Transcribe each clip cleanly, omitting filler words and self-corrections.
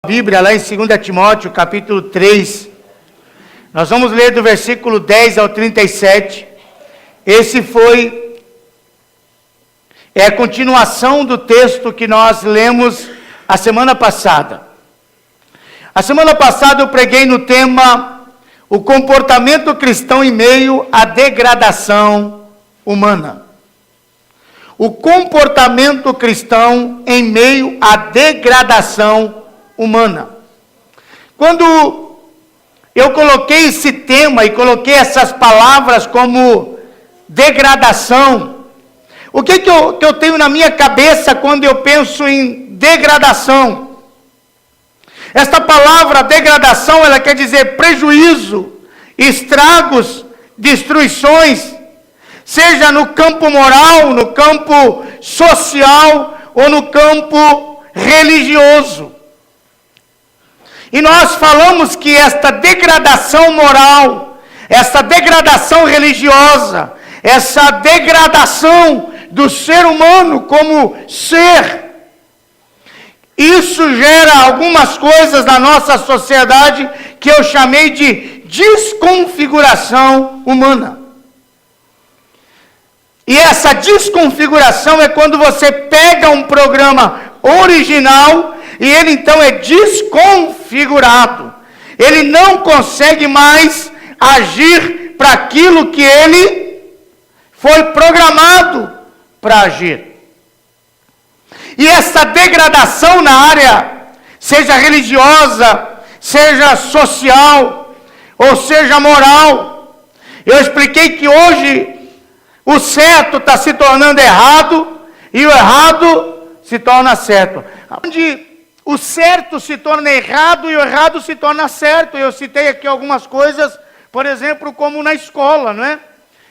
Bíblia, lá em 2 Timóteo, capítulo 3, nós vamos ler do versículo 10 ao 37, esse foi a continuação do texto que nós lemos a semana passada. A semana passada eu preguei no tema, o comportamento cristão em meio à degradação humana. O comportamento cristão em meio à degradação humana. Quando eu coloquei esse tema e coloquei essas palavras como degradação, o que eu tenho na minha cabeça quando eu penso em degradação? Esta palavra degradação, ela quer dizer prejuízo, estragos, destruições, seja no campo moral, no campo social ou no campo religioso. E nós falamos que esta degradação moral, esta degradação religiosa, essa degradação do ser humano como ser, isso gera algumas coisas na nossa sociedade que eu chamei de desconfiguração humana. E essa desconfiguração é quando você pega um programa original e ele então é desconfigurado. Ele não consegue mais agir para aquilo que ele foi programado para agir. E essa degradação na área, seja religiosa, seja social, ou seja moral, eu expliquei que hoje o certo está se tornando errado e o errado se torna certo. Onde o certo se torna errado e o errado se torna certo. Eu citei aqui algumas coisas, por exemplo, como na escola, não é?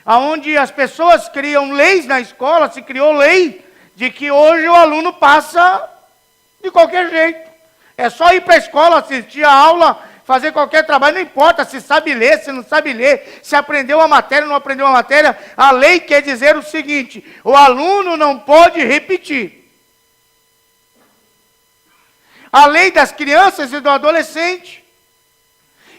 Onde as pessoas criam leis na escola, se criou lei de que hoje o aluno passa de qualquer jeito. É só ir para a escola, assistir a aula, fazer qualquer trabalho, não importa se sabe ler, se não sabe ler, se aprendeu a matéria, não aprendeu a matéria. A lei quer dizer o seguinte: o aluno não pode repetir. A lei das crianças e do adolescente,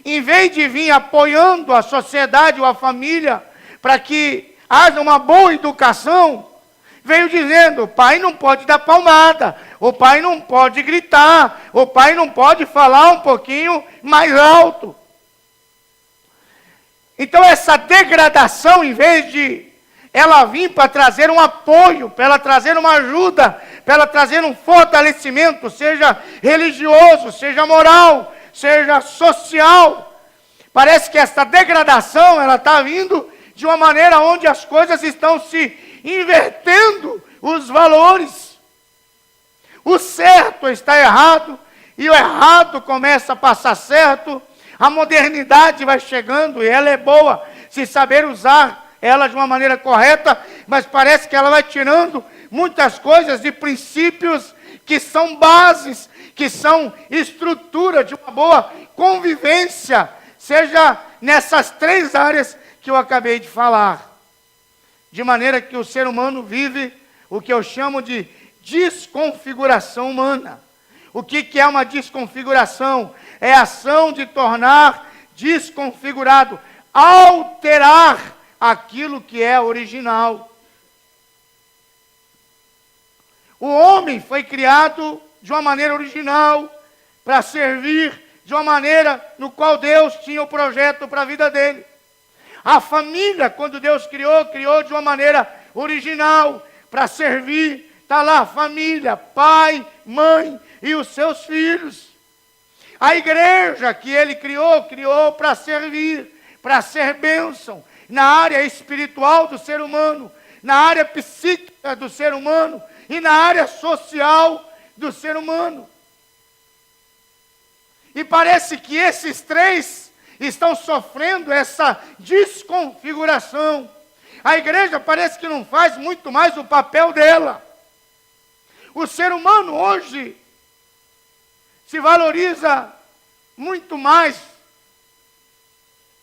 em vez de vir apoiando a sociedade ou a família para que haja uma boa educação, veio dizendo: o pai não pode dar palmada, o pai não pode gritar, o pai não pode falar um pouquinho mais alto. Então essa degradação, em vez de ela vir para trazer um apoio, para ela trazer uma ajuda, para ela trazer um fortalecimento, seja religioso, seja moral, seja social, parece que essa degradação, ela está vindo de uma maneira onde as coisas estão se invertendo, os valores. O certo está errado, e o errado começa a passar certo. A modernidade vai chegando, e ela é boa, se saber usar ela de uma maneira correta, mas parece que ela vai tirando muitas coisas de princípios que são bases, que são estrutura de uma boa convivência, seja nessas três áreas que eu acabei de falar. De maneira que o ser humano vive o que eu chamo de desconfiguração humana. O que é uma desconfiguração? É a ação de tornar desconfigurado, alterar aquilo que é original. O homem foi criado de uma maneira original, para servir de uma maneira no qual Deus tinha o projeto para a vida dele. A família, quando Deus criou de uma maneira original, para servir. Está lá, família, pai, mãe e os seus filhos. A igreja que ele criou para servir, para ser bênção, na área espiritual do ser humano, na área psíquica do ser humano e na área social do ser humano. E parece que esses três estão sofrendo essa desconfiguração. A igreja parece que não faz muito mais o papel dela. O ser humano hoje se valoriza muito mais.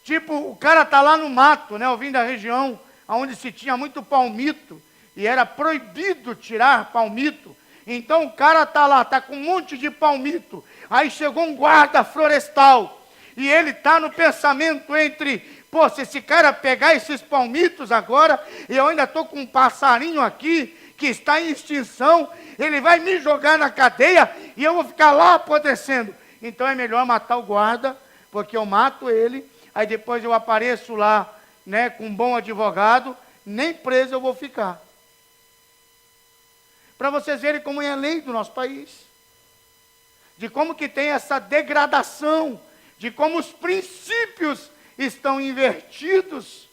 Tipo, o cara está lá no mato, né? Eu vim da região onde se tinha muito palmito, e era proibido tirar palmito. Então o cara está lá, está com um monte de palmito. Aí chegou um guarda florestal. E ele está no pensamento entre, pô, se esse cara pegar esses palmitos agora, e eu ainda estou com um passarinho aqui, que está em extinção, ele vai me jogar na cadeia, e eu vou ficar lá apodrecendo. Então é melhor matar o guarda, porque eu mato ele, aí depois eu apareço lá, né, com um bom advogado, nem preso eu vou ficar. Para vocês verem como é a lei do nosso país. De como que tem essa degradação, de como os princípios estão invertidos.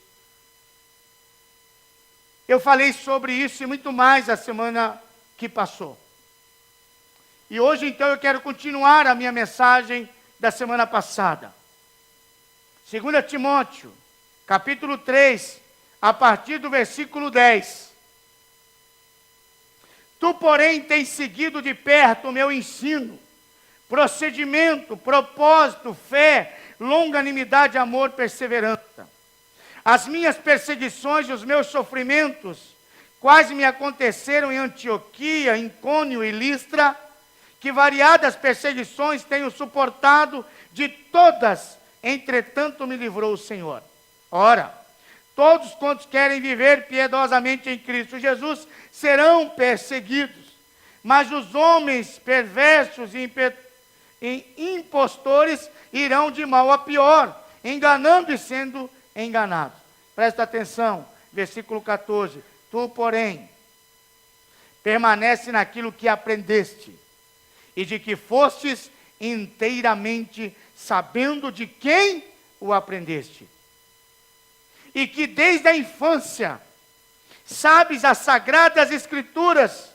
Eu falei sobre isso e muito mais a semana que passou. E hoje, então, eu quero continuar a minha mensagem da semana passada. 2 Timóteo, capítulo 3, a partir do versículo 10. Tu, porém, tens seguido de perto o meu ensino, procedimento, propósito, fé, longanimidade, amor, perseverança. As minhas perseguições e os meus sofrimentos, quais me aconteceram em Antioquia, Icônio e Listra, que variadas perseguições tenho suportado, de todas, entretanto me livrou o Senhor. Ora, todos quantos querem viver piedosamente em Cristo Jesus serão perseguidos, mas os homens perversos e impostores irão de mal a pior, enganando e sendo enganados. Presta atenção, versículo 14. Tu, porém, permanece naquilo que aprendeste, e de que fostes inteiramente sabendo de quem o aprendeste. E que desde a infância sabes as sagradas escrituras,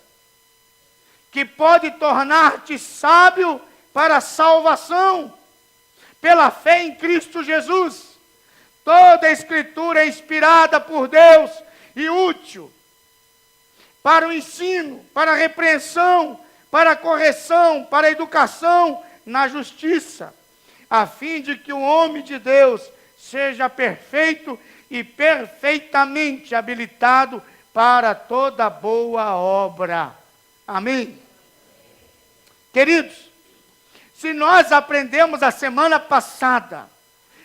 que pode tornar-te sábio para a salvação, pela fé em Cristo Jesus. Toda a escritura é inspirada por Deus e útil para o ensino, para a repreensão, para a correção, para a educação na justiça, a fim de que o homem de Deus seja perfeito e perfeitamente habilitado para toda boa obra. Amém? Queridos, se nós aprendemos a semana passada,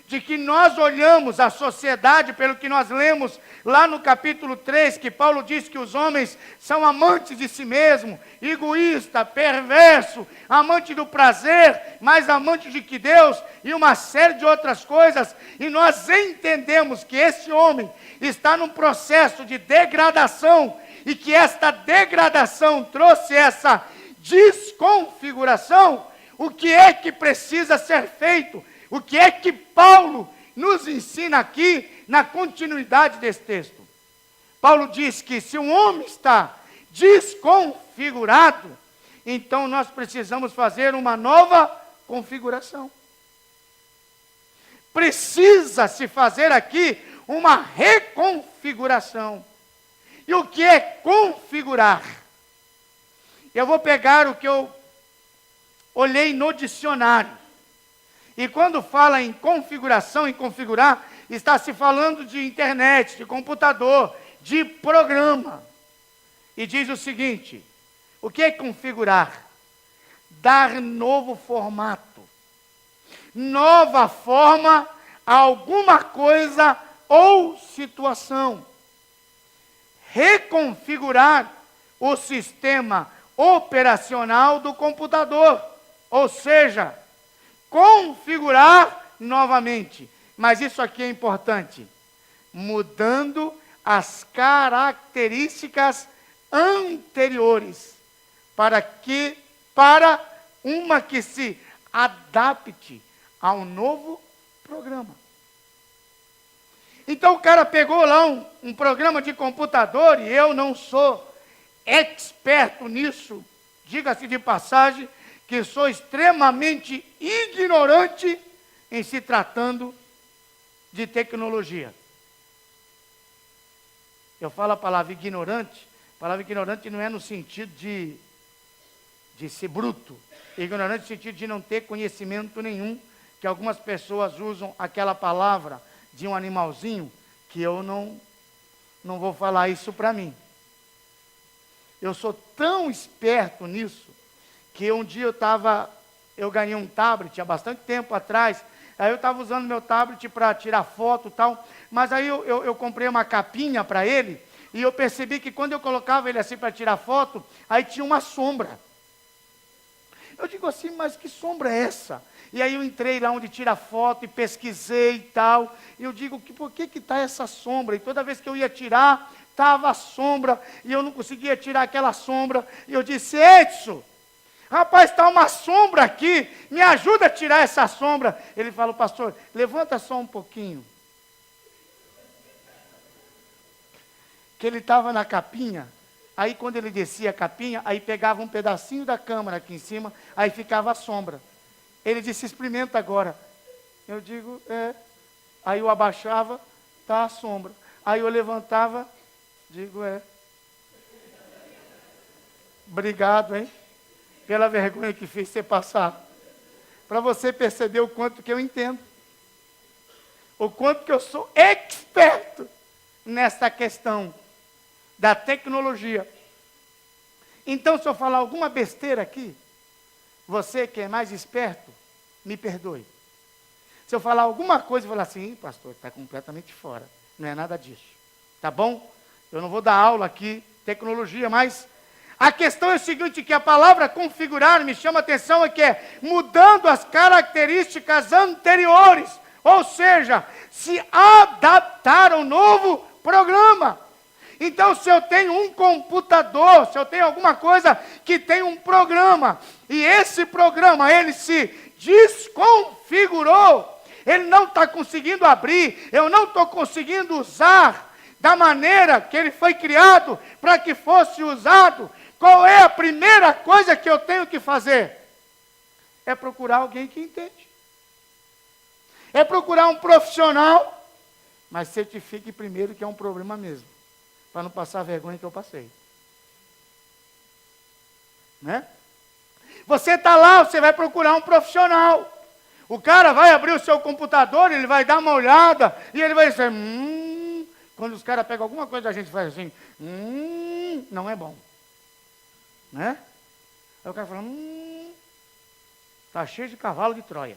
de que nós olhamos a sociedade pelo que nós lemos lá no capítulo 3, que Paulo diz que os homens são amantes de si mesmo, egoísta, perverso, amante do prazer, mais amante de que Deus, e uma série de outras coisas, e nós entendemos que esse homem está num processo de degradação, e que esta degradação trouxe essa desconfiguração. O que é que precisa ser feito? O que é que Paulo nos ensina aqui na continuidade desse texto? Paulo diz que se um homem está desconfigurado, então nós precisamos fazer uma nova configuração. Precisa-se fazer aqui uma reconfiguração. E o que é configurar? Eu vou pegar o que eu olhei no dicionário. E quando fala em configuração, em configurar, está se falando de internet, de computador, de programa. E diz o seguinte: o que é configurar? Dar novo formato, nova forma a alguma coisa ou situação. Reconfigurar o sistema operacional do computador, ou seja, configurar novamente. Mas isso aqui é importante, mudando as características anteriores, para uma que se adapte ao novo programa. Então o cara pegou lá um programa de computador, e eu não sou experto nisso, diga-se de passagem, que sou extremamente ignorante em se tratando de tecnologia. Eu falo a palavra ignorante não é no sentido de ser bruto, ignorante no sentido de não ter conhecimento nenhum, que algumas pessoas usam aquela palavra de um animalzinho, que eu não vou falar isso para mim. Eu sou tão esperto nisso, que um dia eu ganhei um tablet, há bastante tempo atrás, aí eu estava usando meu tablet para tirar foto e tal, mas aí eu comprei uma capinha para ele, e eu percebi que quando eu colocava ele assim para tirar foto, aí tinha uma sombra. Eu digo assim, mas que sombra é essa? E aí eu entrei lá onde tira foto e pesquisei e tal, e eu digo, por que está essa sombra? E toda vez que eu ia tirar, estava a sombra, e eu não conseguia tirar aquela sombra, e eu disse, Edson, rapaz, está uma sombra aqui, me ajuda a tirar essa sombra. Ele falou, pastor, levanta só um pouquinho. Que ele estava na capinha, aí quando ele descia a capinha, aí pegava um pedacinho da câmera aqui em cima, aí ficava a sombra. Ele disse, experimenta agora. Eu digo, Aí eu abaixava, está a sombra. Aí eu levantava, digo, Obrigado, hein? Pela vergonha que fiz você passar. Para você perceber o quanto que eu entendo. O quanto que eu sou experto nessa questão da tecnologia. Então, se eu falar alguma besteira aqui, você que é mais esperto, me perdoe. Se eu falar alguma coisa e falar assim, pastor, está completamente fora. Não é nada disso. Tá bom? Eu não vou dar aula aqui, tecnologia, mas a questão é o seguinte, que a palavra configurar me chama a atenção, é que é mudando as características anteriores, ou seja, se adaptar ao novo programa. Então, se eu tenho um computador, se eu tenho alguma coisa que tem um programa, e esse programa, ele se desconfigurou, ele não está conseguindo abrir, eu não estou conseguindo usar da maneira que ele foi criado para que fosse usado, qual é a primeira coisa que eu tenho que fazer? É procurar alguém que entende. É procurar um profissional, mas certifique primeiro que é um problema mesmo, para não passar a vergonha que eu passei. Né? Você está lá, você vai procurar um profissional. O cara vai abrir o seu computador, ele vai dar uma olhada, e ele vai dizer, quando os caras pegam alguma coisa, a gente faz assim, não é bom. Né? Aí o cara fala, está cheio de cavalo de Troia.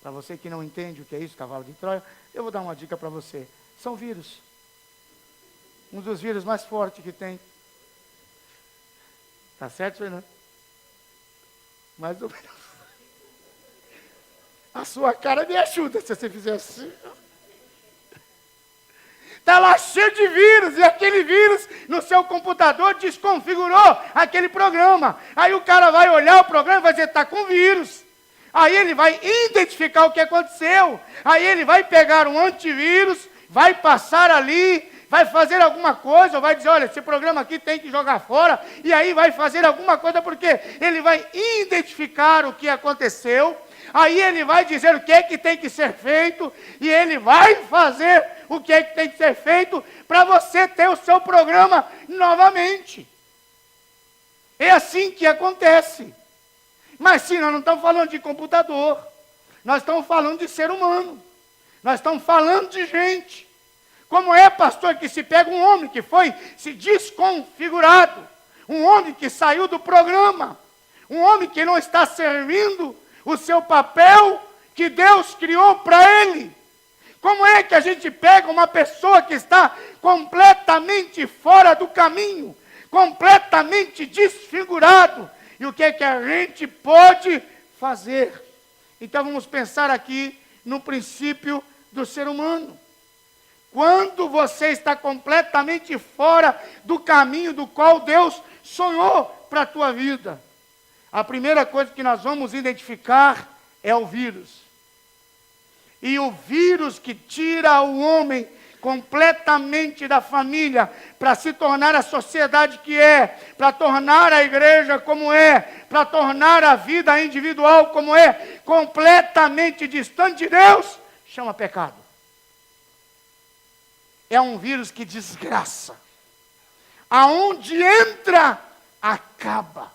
Para você que não entende o que é isso, cavalo de Troia, eu vou dar uma dica para você. São vírus. Um dos vírus mais fortes que tem. Tá certo, Fernando? Mais ou menos. A sua cara me ajuda se você fizer assim. Está lá cheio de vírus, e aquele vírus no seu computador desconfigurou aquele programa. Aí o cara vai olhar o programa e vai dizer, está com vírus. Aí ele vai identificar o que aconteceu. Aí ele vai pegar um antivírus, vai passar ali, vai fazer alguma coisa, ou vai dizer, olha, esse programa aqui tem que jogar fora, e aí vai fazer alguma coisa, porque ele vai identificar o que aconteceu, aí ele vai dizer o que é que tem que ser feito, e ele vai fazer o que é que tem que ser feito, para você ter o seu programa novamente. É assim que acontece. Mas sim, nós não estamos falando de computador, nós estamos falando de ser humano, nós estamos falando de gente. Como é, pastor, que se pega um homem que foi se desconfigurado, um homem que saiu do programa, um homem que não está servindo o seu papel que Deus criou para ele. Como é que a gente pega uma pessoa que está completamente fora do caminho, completamente desfigurado, e o que é que a gente pode fazer? Então vamos pensar aqui no princípio do ser humano. Quando você está completamente fora do caminho do qual Deus sonhou para a tua vida, a primeira coisa que nós vamos identificar é o vírus. E o vírus que tira o homem completamente da família, para se tornar a sociedade que é, para tornar a igreja como é, para tornar a vida individual como é, completamente distante de Deus, chama pecado. É um vírus que desgraça. Aonde entra, acaba.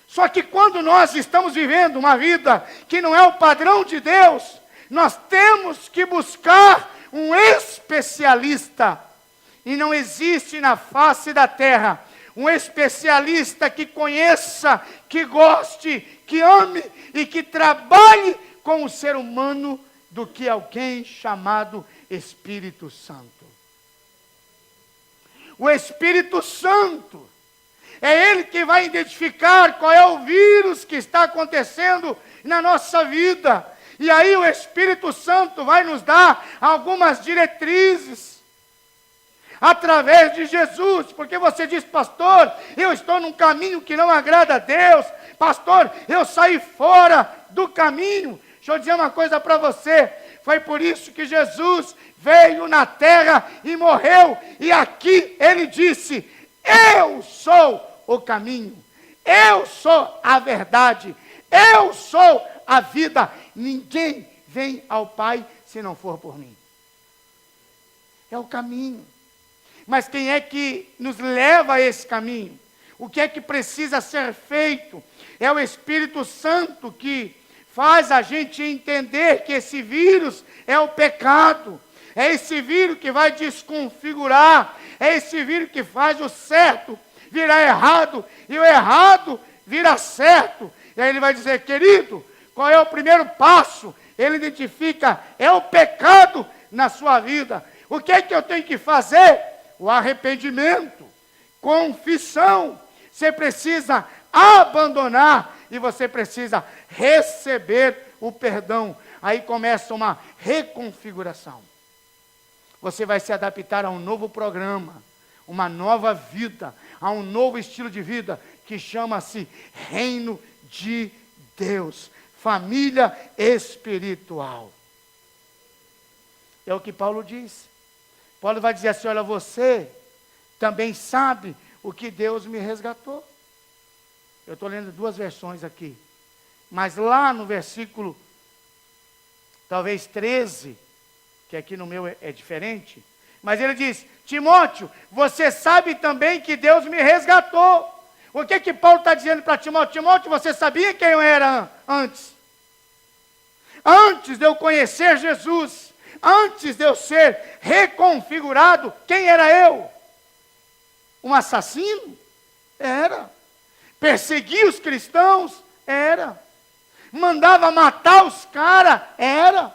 Só que quando nós estamos vivendo uma vida que não é o padrão de Deus, nós temos que buscar um especialista. E não existe na face da terra um especialista que conheça, que goste, que ame e que trabalhe com o ser humano do que alguém chamado Espírito Santo. O Espírito Santo é Ele que vai identificar qual é o vírus que está acontecendo na nossa vida. E aí o Espírito Santo vai nos dar algumas diretrizes através de Jesus. Porque você diz: pastor, eu estou num caminho que não agrada a Deus. Pastor, eu saí fora do caminho. Deixa eu dizer uma coisa para você. Foi por isso que Jesus veio na terra e morreu. E aqui Ele disse: eu sou o caminho, eu sou a verdade, eu sou a vida. Ninguém vem ao Pai se não for por mim. É o caminho. Mas quem é que nos leva a esse caminho? O que é que precisa ser feito? É o Espírito Santo que faz a gente entender que esse vírus é o pecado. É esse vírus que vai desconfigurar. É esse vírus que faz o certo virar errado e o errado virar certo. E aí ele vai dizer: querido, qual é o primeiro passo? Ele identifica, é o pecado na sua vida. O que é que eu tenho que fazer? O arrependimento, confissão. Você precisa abandonar e você precisa receber o perdão. Aí começa uma reconfiguração. Você vai se adaptar a um novo programa, uma nova vida, a um novo estilo de vida que chama-se Reino de Deus, família espiritual. É o que Paulo diz. Paulo vai dizer assim: olha, você também sabe o que Deus me resgatou. Eu estou lendo duas versões aqui. Mas lá no versículo, talvez 13, que aqui no meu é diferente, mas ele diz: Timóteo, você sabe também que Deus me resgatou. O que Paulo está dizendo para Timóteo? Timóteo, você sabia quem eu era antes? Antes de eu conhecer Jesus, antes de eu ser reconfigurado, quem era eu? Um assassino? Era. Perseguia os cristãos? Era. Mandava matar os caras? Era.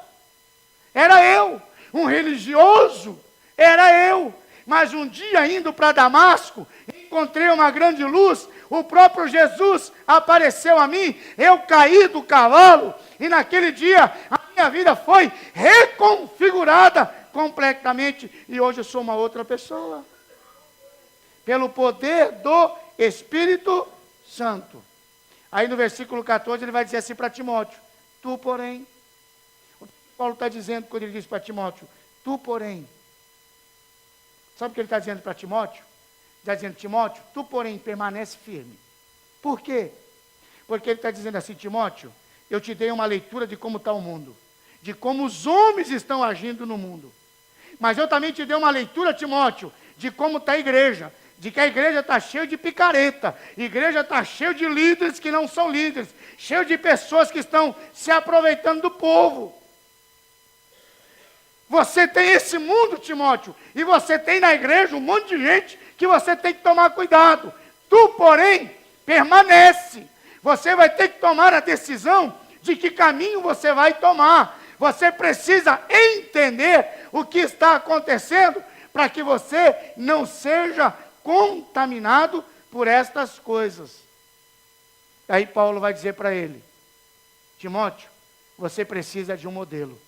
Era eu. Um religioso? Era eu. Mas um dia, indo para Damasco, encontrei uma grande luz, o próprio Jesus apareceu a mim, eu caí do cavalo, e naquele dia a minha vida foi reconfigurada completamente, e hoje eu sou uma outra pessoa. Pelo poder do Espírito Santo. Aí no versículo 14 ele vai dizer assim para Timóteo: tu, porém. O que Paulo está dizendo quando ele diz para Timóteo? Tu, porém. Sabe o que ele está dizendo para Timóteo? Está dizendo: Timóteo, tu, porém, permanece firme. Por quê? Porque ele está dizendo assim: Timóteo, eu te dei uma leitura de como está o mundo, de como os homens estão agindo no mundo. Mas eu também te dei uma leitura, Timóteo, de como está a igreja, de que a igreja está cheia de picareta, a igreja está cheia de líderes que não são líderes, cheia de pessoas que estão se aproveitando do povo. Você tem esse mundo, Timóteo, e você tem na igreja um monte de gente que você tem que tomar cuidado. Tu, porém, permanece. Você vai ter que tomar a decisão de que caminho você vai tomar. Você precisa entender o que está acontecendo para que você não seja contaminado por estas coisas. Aí Paulo vai dizer para ele: Timóteo, você precisa de um modelo.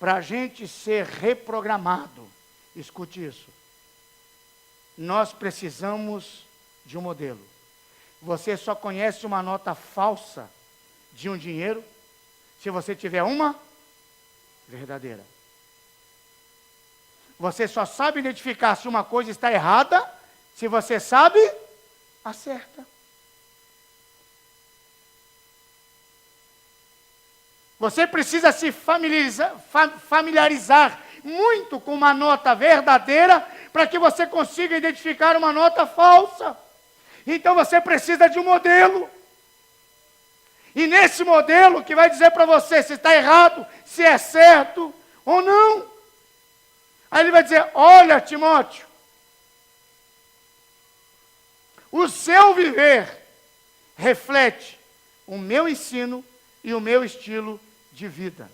Para a gente ser reprogramado, escute isso, nós precisamos de um modelo. Você só conhece uma nota falsa de um dinheiro se você tiver uma verdadeira. Você só sabe identificar se uma coisa está errada se você sabe a certa. Você precisa se familiarizar muito com uma nota verdadeira para que você consiga identificar uma nota falsa. Então você precisa de um modelo. E nesse modelo que vai dizer para você se está errado, se é certo ou não. Aí ele vai dizer, olha Timóteo, o seu viver reflete o meu ensino e o meu estilo de vida.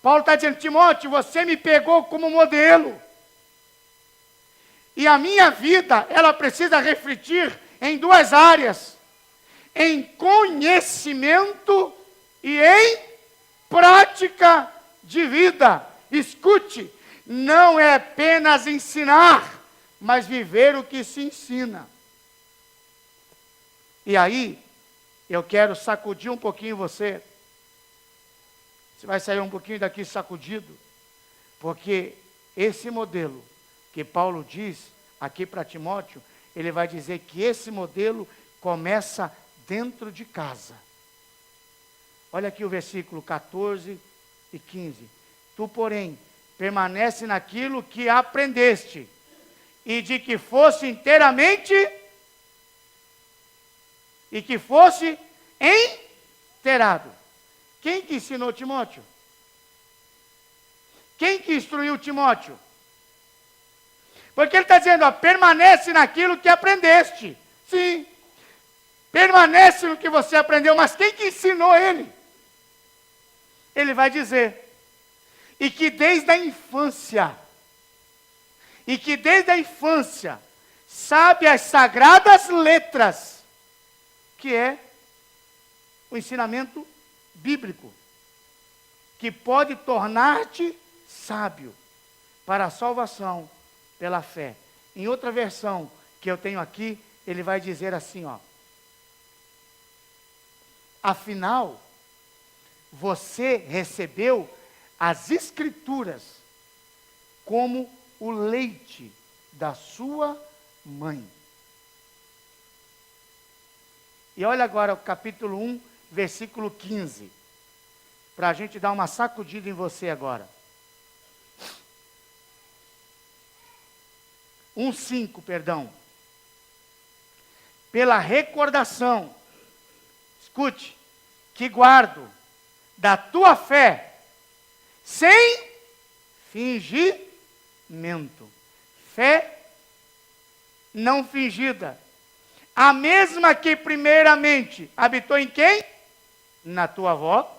Paulo está dizendo, Timóteo, você me pegou como modelo. E a minha vida, ela precisa refletir em duas áreas. Em conhecimento e em prática de vida. Escute, não é apenas ensinar, mas viver o que se ensina. E aí, eu quero sacudir um pouquinho você. Você vai sair um pouquinho daqui sacudido, porque esse modelo que Paulo diz aqui para Timóteo, ele vai dizer que esse modelo começa dentro de casa. Olha aqui o versículo 14 e 15. Tu, porém, permanece naquilo que aprendeste, e de que fosse inteiramente, e que fosse inteirado. Quem que ensinou Timóteo? Quem que instruiu Timóteo? Porque ele está dizendo, ó, permanece naquilo que aprendeste. Sim, permanece no que você aprendeu, mas quem que ensinou ele? Ele vai dizer, e que desde a infância, sabe as sagradas letras, que é o ensinamento bíblico, que pode tornar-te sábio para a salvação pela fé. Em outra versão que eu tenho aqui, ele vai dizer assim, ó. Afinal, você recebeu as Escrituras como o leite da sua mãe. E olha agora o capítulo 1, versículo 15. Para a gente dar uma sacudida em você agora. 1:5, perdão. Pela recordação, escute, que guardo da tua fé, sem fingimento. Fé não fingida. A mesma que primeiramente habitou em quem? Na tua avó,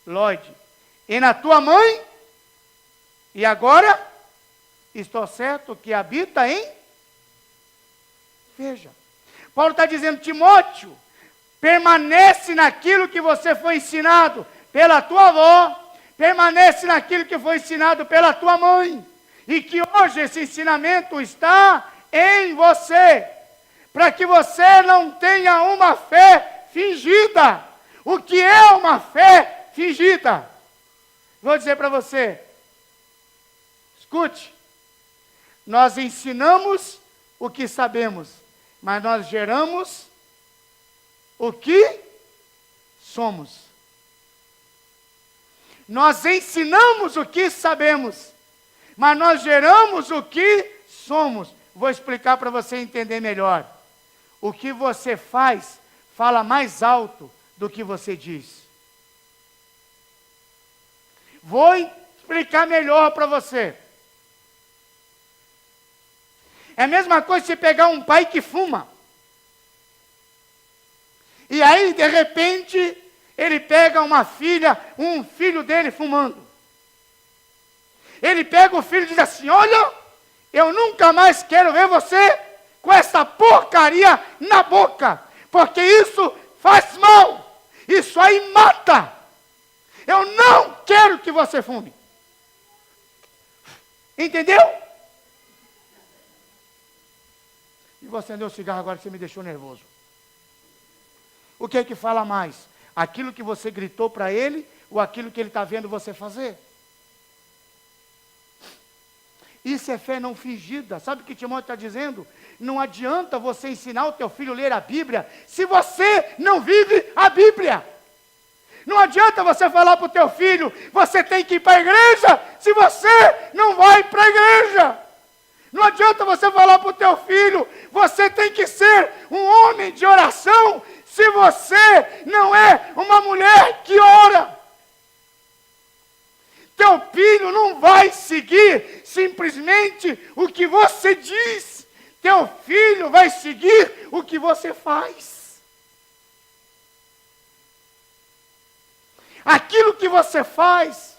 Lloyd. E na tua mãe? E agora? Estou certo que habita em? Veja. Paulo está dizendo, Timóteo, permanece naquilo que você foi ensinado pela tua avó, permanece naquilo que foi ensinado pela tua mãe, e que hoje esse ensinamento está em você, para que você não tenha uma fé fingida. O que é uma fé fingida? Vou dizer para você, escute, nós ensinamos o que sabemos, mas nós geramos o que somos. Nós ensinamos o que sabemos, mas nós geramos o que somos. Vou explicar para você entender melhor. O que você faz, fala mais alto do que você diz. Vou explicar melhor para você. É a mesma coisa se pegar um pai que fuma. E aí, de repente, ele pega uma filha, um filho dele fumando. Ele pega o filho e diz assim, olha, eu nunca mais quero ver você com essa porcaria na boca, porque isso faz mal, isso aí mata. Eu não quero que você fume. Entendeu? E você acendeu o cigarro agora que você me deixou nervoso. O que é que fala mais? Aquilo que você gritou para ele ou aquilo que ele está vendo você fazer? Isso é fé não fingida. Sabe o que Timóteo está dizendo? Não adianta você ensinar o teu filho a ler a Bíblia se você não vive a Bíblia. Não adianta você falar para o teu filho, você tem que ir para a igreja, se você não vai para a igreja. Não adianta você falar para o teu filho, você tem que ser um homem de oração, se você não é uma mulher que ora. Teu filho não vai seguir simplesmente o que você diz. Teu filho vai seguir o que você faz. Aquilo que você faz,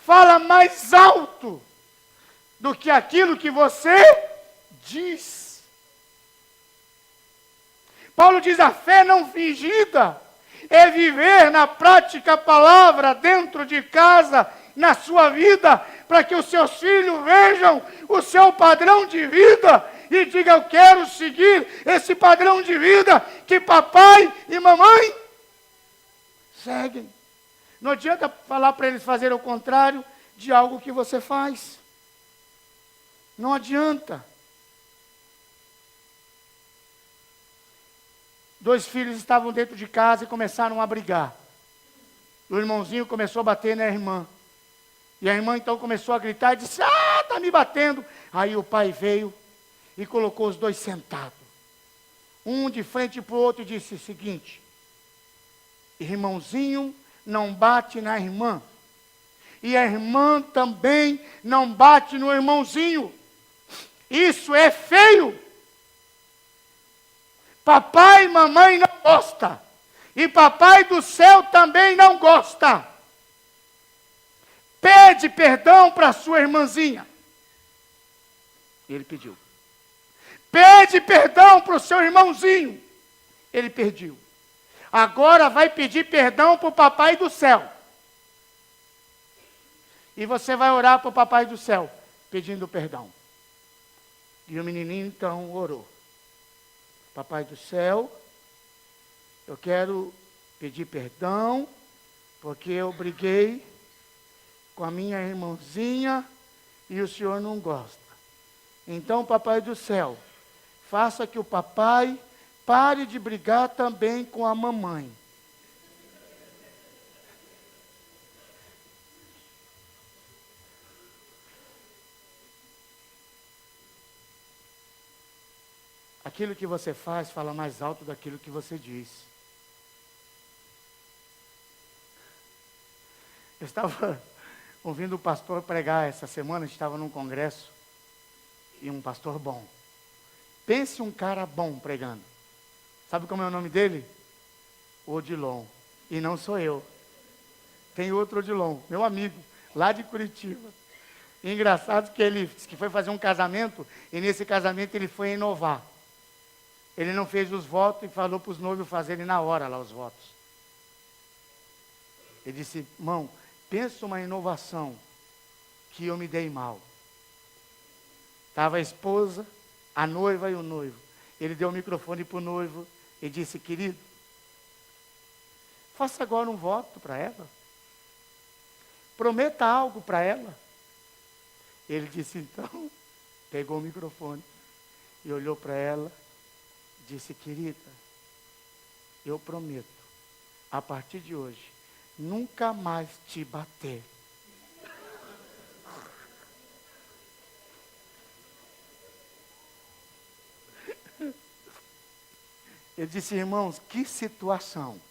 fala mais alto do que aquilo que você diz. Paulo diz: a fé não fingida é viver na prática a palavra dentro de casa, na sua vida, para que os seus filhos vejam o seu padrão de vida e digam: eu quero seguir esse padrão de vida que papai e mamãe seguem. Não adianta falar para eles fazerem o contrário de algo que você faz. Não adianta. 2 filhos estavam dentro de casa e começaram a brigar. O irmãozinho começou a bater na irmã. E a irmã então começou a gritar e disse: está me batendo. Aí o pai veio e colocou os 2 sentados. Um de frente para o outro e disse o seguinte: irmãozinho não bate na irmã. E a irmã também não bate no irmãozinho. Isso é feio. Papai e mamãe não gostam. E papai do céu também não gosta. Pede perdão para sua irmãzinha. Ele pediu. Pede perdão para o seu irmãozinho. Ele pediu. Agora vai pedir perdão para o papai do céu. E você vai orar para o papai do céu, pedindo perdão. E o menininho então orou. Papai do céu, eu quero pedir perdão, porque eu briguei com a minha irmãzinha e o senhor não gosta. Então, papai do céu, faça que o papai pare de brigar também com a mamãe. Aquilo que você faz fala mais alto daquilo que você diz. Eu estava ouvindo o pastor pregar essa semana, estava num congresso, e um pastor bom. Pense um cara bom pregando. Sabe como é o nome dele? Odilon. E não sou eu. Tem outro Odilon, meu amigo, lá de Curitiba. E engraçado que ele disse que foi fazer um casamento, e nesse casamento ele foi inovar. Ele não fez os votos e falou para os noivos fazerem na hora lá os votos. Ele disse: irmão, pensa uma inovação que eu me dei mal. Estava a esposa, a noiva e o noivo. Ele deu o microfone para o noivo e disse: querido, faça agora um voto para ela. Prometa algo para ela. Ele disse então, pegou o microfone e olhou para ela. Disse: querida, eu prometo, a partir de hoje, nunca mais te bater. Ele disse: irmãos, que situação.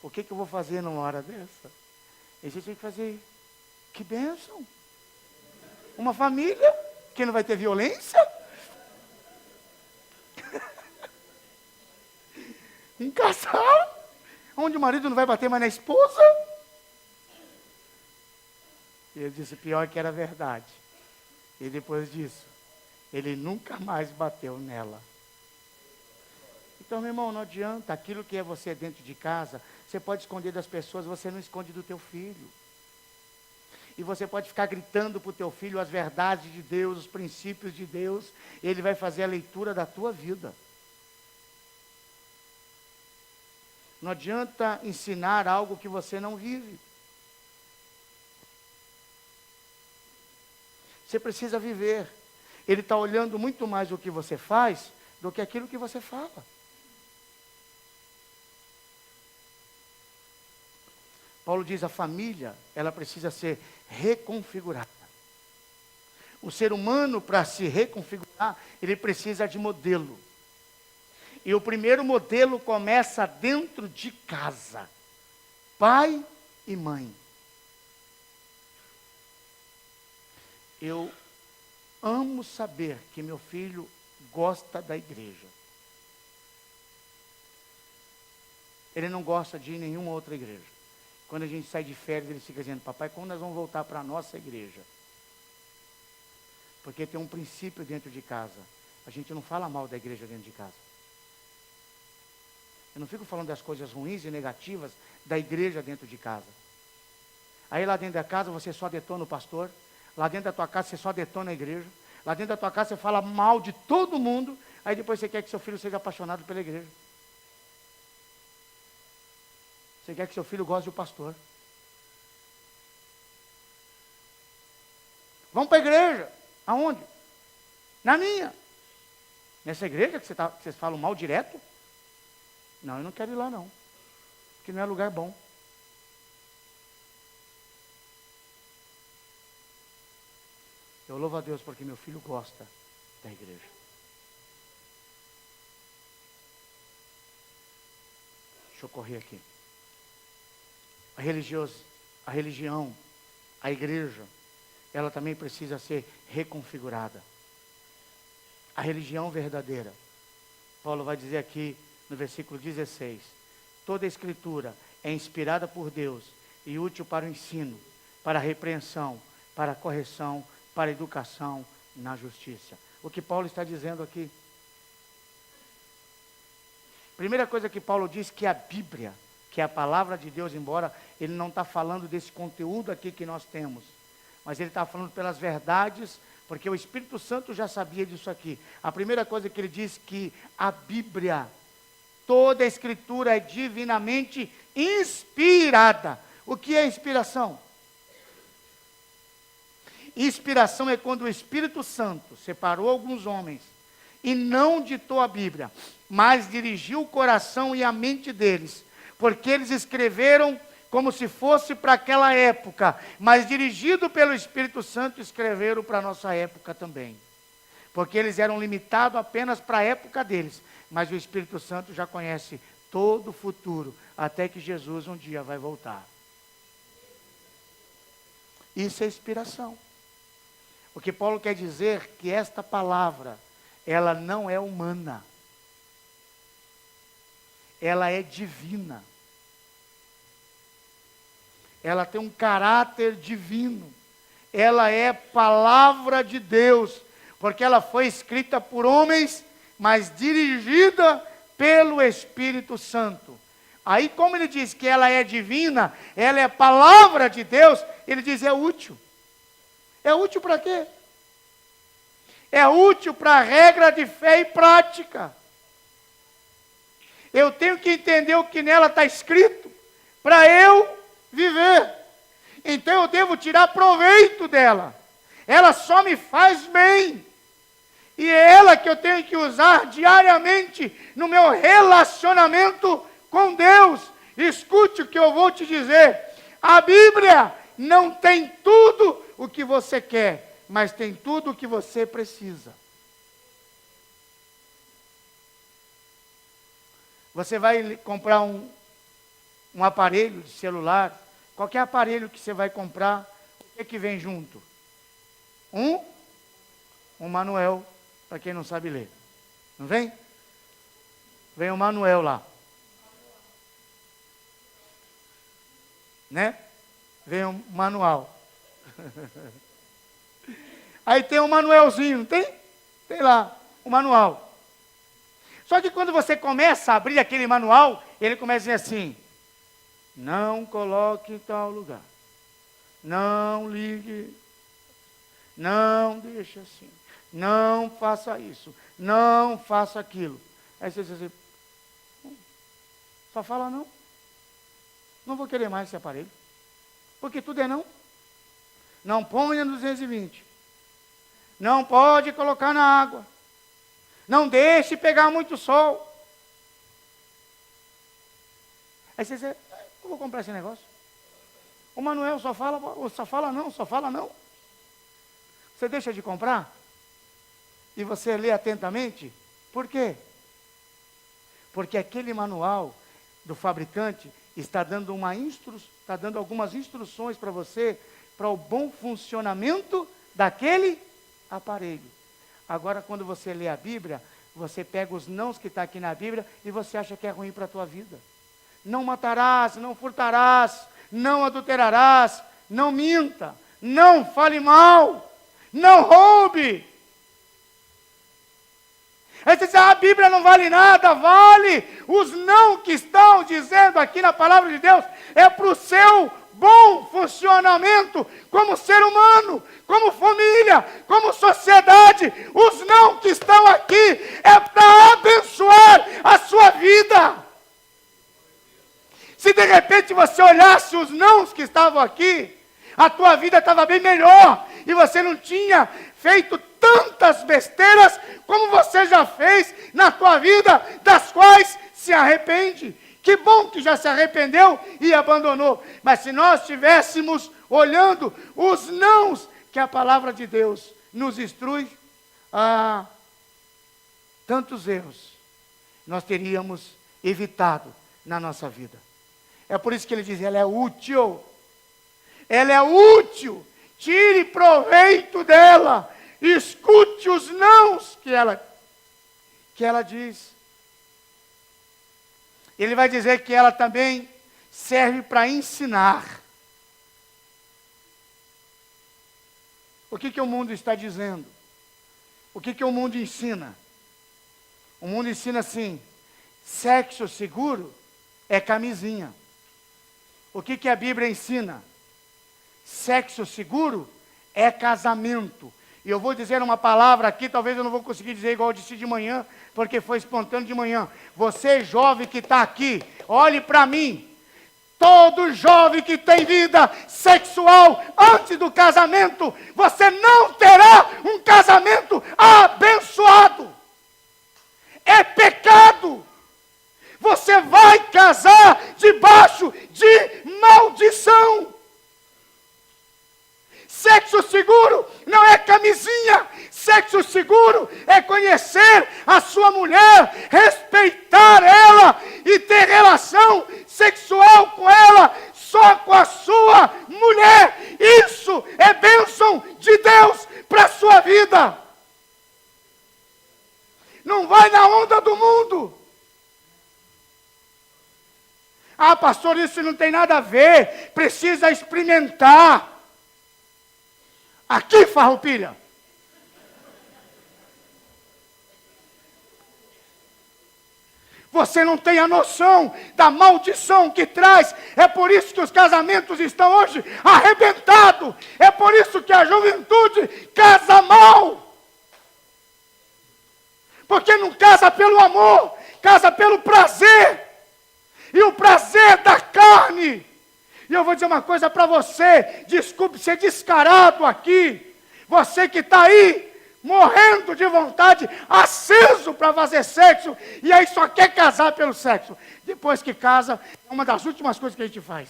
O que eu vou fazer numa hora dessa? A gente tem que fazer, que bênção. Uma família que não vai ter violência. Um casal, onde o marido não vai bater mais na esposa. E ele disse: pior que era verdade. E depois disso, ele nunca mais bateu nela. Então, meu irmão, não adianta. Aquilo que é você dentro de casa, você pode esconder das pessoas, você não esconde do teu filho. E você pode ficar gritando para o teu filho as verdades de Deus, os princípios de Deus. Ele vai fazer a leitura da tua vida. Não adianta ensinar algo que você não vive. Você precisa viver. Ele está olhando muito mais o que você faz do que aquilo que você fala. Paulo diz: a família, ela precisa ser reconfigurada. O ser humano, para se reconfigurar, ele precisa de modelo. E o primeiro modelo começa dentro de casa. Pai e mãe. Eu amo saber que meu filho gosta da igreja. Ele não gosta de ir em nenhuma outra igreja. Quando a gente sai de férias, ele fica dizendo: papai, quando nós vamos voltar para a nossa igreja? Porque tem um princípio dentro de casa. A gente não fala mal da igreja dentro de casa. Eu não fico falando das coisas ruins e negativas da igreja dentro de casa. Aí lá dentro da casa você só detona o pastor. Lá dentro da tua casa você só detona a igreja. Lá dentro da tua casa você fala mal de todo mundo. Aí depois você quer que seu filho seja apaixonado pela igreja. Você quer que seu filho goste do pastor. Vamos para a igreja. Aonde? Na minha. Nessa igreja que vocês falam mal direto? Não, eu não quero ir lá não. Porque não é lugar bom. Eu louvo a Deus porque meu filho gosta da igreja. Deixa eu correr aqui. A religião, a igreja, ela também precisa ser reconfigurada. A religião verdadeira. Paulo vai dizer aqui no versículo 16: toda a escritura é inspirada por Deus e útil para o ensino, para a repreensão, para a correção, para a educação na justiça. O que Paulo está dizendo aqui? Primeira coisa que Paulo diz, que a Bíblia, que é a palavra de Deus, embora ele não está falando desse conteúdo aqui que nós temos, mas ele está falando pelas verdades, porque o Espírito Santo já sabia disso aqui. A primeira coisa que ele diz, que a Bíblia, toda a escritura é divinamente inspirada. O que é inspiração? Inspiração é quando o Espírito Santo separou alguns homens e não ditou a Bíblia, mas dirigiu o coração e a mente deles, porque eles escreveram como se fosse para aquela época, mas dirigido pelo Espírito Santo, escreveram para a nossa época também, porque eles eram limitados apenas para a época deles, mas o Espírito Santo já conhece todo o futuro, até que Jesus um dia vai voltar. Isso é inspiração. O que Paulo quer dizer é que esta palavra, ela não é humana, ela é divina. Ela tem um caráter divino. Ela é palavra de Deus, porque ela foi escrita por homens, mas dirigida pelo Espírito Santo. Aí, como ele diz que ela é divina, ela é palavra de Deus, ele diz é útil. É útil para quê? É útil para regra de fé e prática. Eu tenho que entender o que nela está escrito, para eu viver. Então eu devo tirar proveito dela. Ela só me faz bem. E é ela que eu tenho que usar diariamente no meu relacionamento com Deus. Escute o que eu vou te dizer. A Bíblia não tem tudo o que você quer, mas tem tudo o que você precisa. Você vai comprar um aparelho de celular, qualquer aparelho que você vai comprar, o que vem junto? Um manual, para quem não sabe ler. Não vem? Vem um manual lá. Né? Vem um manual. Aí tem um manualzinho, não tem? Tem lá, o manual. Só que quando você começa a abrir aquele manual, ele começa a dizer assim: não coloque em tal lugar, não ligue, não deixe assim, não faça isso, não faça aquilo. Aí você diz assim: só fala não. Não vou querer mais esse aparelho, porque tudo é não. Não ponha no 220. Não pode colocar na água. Não deixe pegar muito sol. Aí você diz: eu vou comprar esse negócio. O Manuel só fala não, só fala não. você deixa de comprar? E você lê atentamente? Por quê? Porque aquele manual do fabricante está dando está dando algumas instruções para você, para o bom funcionamento daquele aparelho. Agora, quando você lê a Bíblia, você pega os nãos que está aqui na Bíblia e você acha que é ruim para a tua vida. Não matarás, não furtarás, não adulterarás, não minta, não fale mal, não roube. Aí você diz, a Bíblia não vale nada, vale. Os não que estão dizendo aqui na palavra de Deus é para o seu bom funcionamento como ser humano, como família, como sociedade. Os não que estão aqui é para abençoar a sua vida. Se de repente você olhasse os nãos que estavam aqui, a tua vida estava bem melhor e você não tinha feito tantas besteiras como você já fez na tua vida, das quais se arrepende. Que bom que já se arrependeu e abandonou. Mas se nós estivéssemos olhando os nãos que a palavra de Deus nos instrui a tantos erros, nós teríamos evitado na nossa vida. É por isso que ele diz, ela é útil. Ela é útil. Tire proveito dela. Escute os nãos que ela diz. Ele vai dizer que ela também serve para ensinar. O que o mundo está dizendo? O que o mundo ensina? O mundo ensina assim, sexo seguro é camisinha. O que a Bíblia ensina? Sexo seguro é casamento. E eu vou dizer uma palavra aqui, talvez eu não vou conseguir dizer igual eu disse de manhã, porque foi espontâneo de manhã. Você jovem que está aqui, olhe para mim. Todo jovem que tem vida sexual antes do casamento, você não terá um casamento abençoado. É pecado. Você vai casar debaixo de maldição. Sexo seguro não é camisinha. Sexo seguro é conhecer a sua mulher, respeitar ela e ter relação sexual com ela, só com a sua mulher. Isso é bênção de Deus para a sua vida. Não vai na onda do mundo. Ah, pastor, isso não tem nada a ver. Precisa experimentar. Aqui, farroupilha. Você não tem a noção da maldição que traz. É por isso que os casamentos estão hoje arrebentados. É por isso que a juventude casa mal. Porque não casa pelo amor, casa pelo prazer. E o prazer da carne. E eu vou dizer uma coisa para você, desculpe ser descarado aqui, você que está aí, morrendo de vontade, aceso para fazer sexo, e aí só quer casar pelo sexo. Depois que casa, é uma das últimas coisas que a gente faz.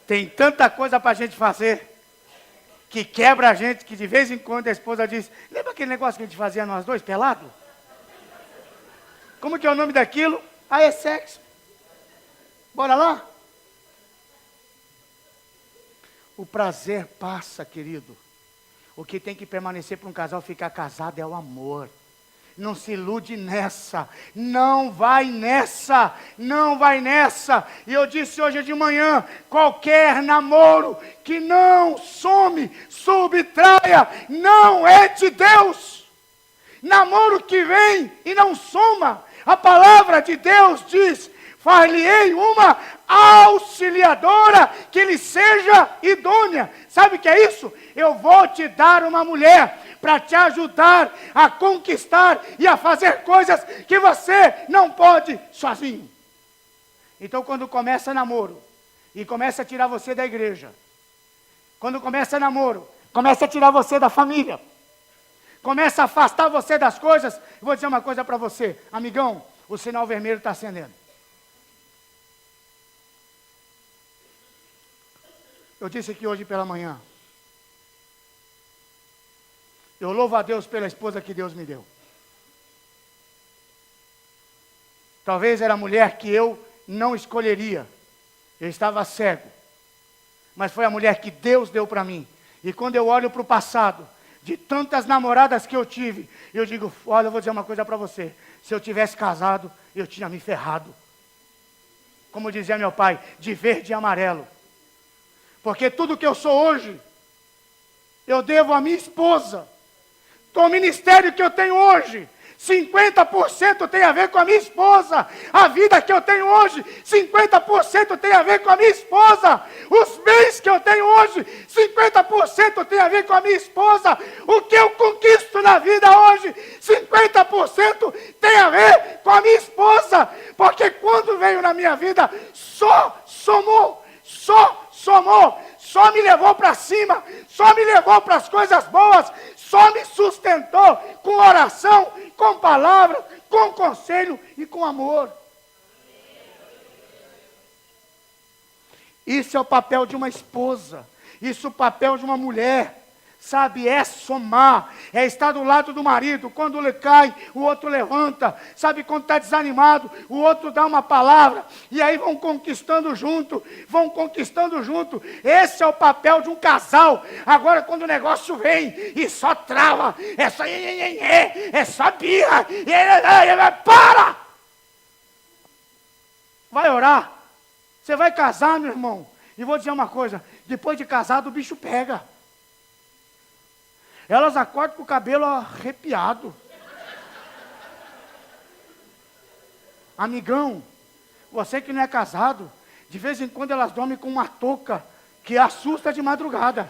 Tem tanta coisa para a gente fazer, que quebra a gente, que de vez em quando a esposa diz, lembra aquele negócio que a gente fazia nós dois, pelado? Como que é o nome daquilo? Ah, é sexo. Bora lá? O prazer passa, querido. O que tem que permanecer para um casal ficar casado é o amor. Não se ilude nessa, não vai nessa, não vai nessa. E eu disse hoje de manhã, qualquer namoro que não subtraia, não é de Deus. Namoro que vem e não soma, a palavra de Deus diz, far-lhe-ei uma auxiliadora que lhe seja idônea. Sabe o que é isso? Eu vou te dar uma mulher para te ajudar a conquistar e a fazer coisas que você não pode sozinho. Então, quando começa namoro e começa a tirar você da igreja, quando começa namoro Começa a tirar você da família. Começa a afastar você das coisas. Vou dizer uma coisa para você, amigão, o sinal vermelho está acendendo. Eu disse aqui hoje pela manhã, eu louvo a Deus pela esposa que Deus me deu. Talvez era a mulher que eu não escolheria. Eu estava cego. Mas foi a mulher que Deus deu para mim. E quando eu olho para o passado, de tantas namoradas que eu tive, eu digo, olha, eu vou dizer uma coisa para você. Se eu tivesse casado, eu tinha me ferrado. Como dizia meu pai, de verde e amarelo. Porque tudo que eu sou hoje, eu devo à minha esposa. O ministério que eu tenho hoje, 50% tem a ver com a minha esposa. A vida que eu tenho hoje, 50% tem a ver com a minha esposa. Os bens que eu tenho hoje, 50% tem a ver com a minha esposa. O que eu conquisto na vida hoje, 50% tem a ver com a minha esposa. Porque quando veio na minha vida, só me levou para cima, só me levou para as coisas boas, só me sustentou com oração, com palavras, com conselho e com amor. Isso é o papel de uma esposa, isso é o papel de uma mulher. Sabe, é somar, é estar do lado do marido, quando ele cai, o outro levanta, sabe, quando está desanimado, o outro dá uma palavra, e aí vão conquistando junto, esse é o papel de um casal. Agora quando o negócio vem, e só trava, é só birra, para! Vai orar, você vai casar, meu irmão, e vou dizer uma coisa, depois de casado o bicho pega. Elas acordam com o cabelo arrepiado. Amigão, você que não é casado, de vez em quando elas dormem com uma touca que assusta de madrugada.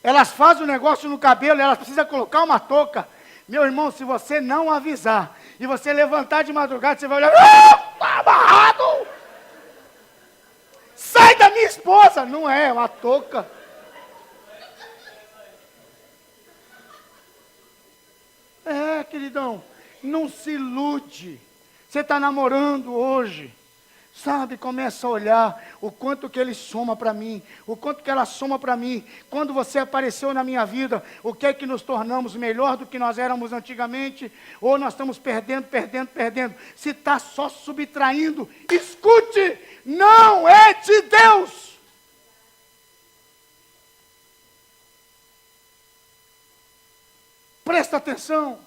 Elas fazem o negócio no cabelo, elas precisam colocar uma touca. Meu irmão, se você não avisar, e você levantar de madrugada, você vai olhar, tá amarrado! Sai da minha esposa! Não é uma touca. É, queridão, não se ilude. Você está namorando hoje. Sabe, começa a olhar o quanto que ele soma para mim, o quanto que ela soma para mim. Quando você apareceu na minha vida, o que é que nos tornamos melhor do que nós éramos antigamente? Ou nós estamos perdendo. Se está só subtraindo, escute, não é de Deus. Presta atenção,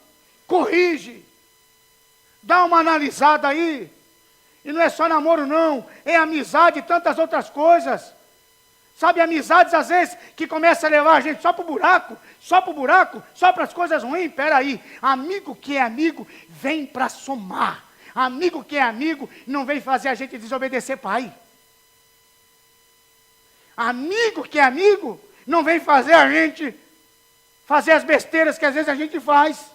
corrige, dá uma analisada aí. E não é só namoro não, é amizade e tantas outras coisas. Sabe, amizades às vezes que começam a levar a gente só para o buraco, só para as coisas ruins. Espera aí, amigo que é amigo vem para somar. Amigo que é amigo não vem fazer a gente desobedecer pai. Amigo que é amigo não vem fazer a gente fazer as besteiras que às vezes a gente faz.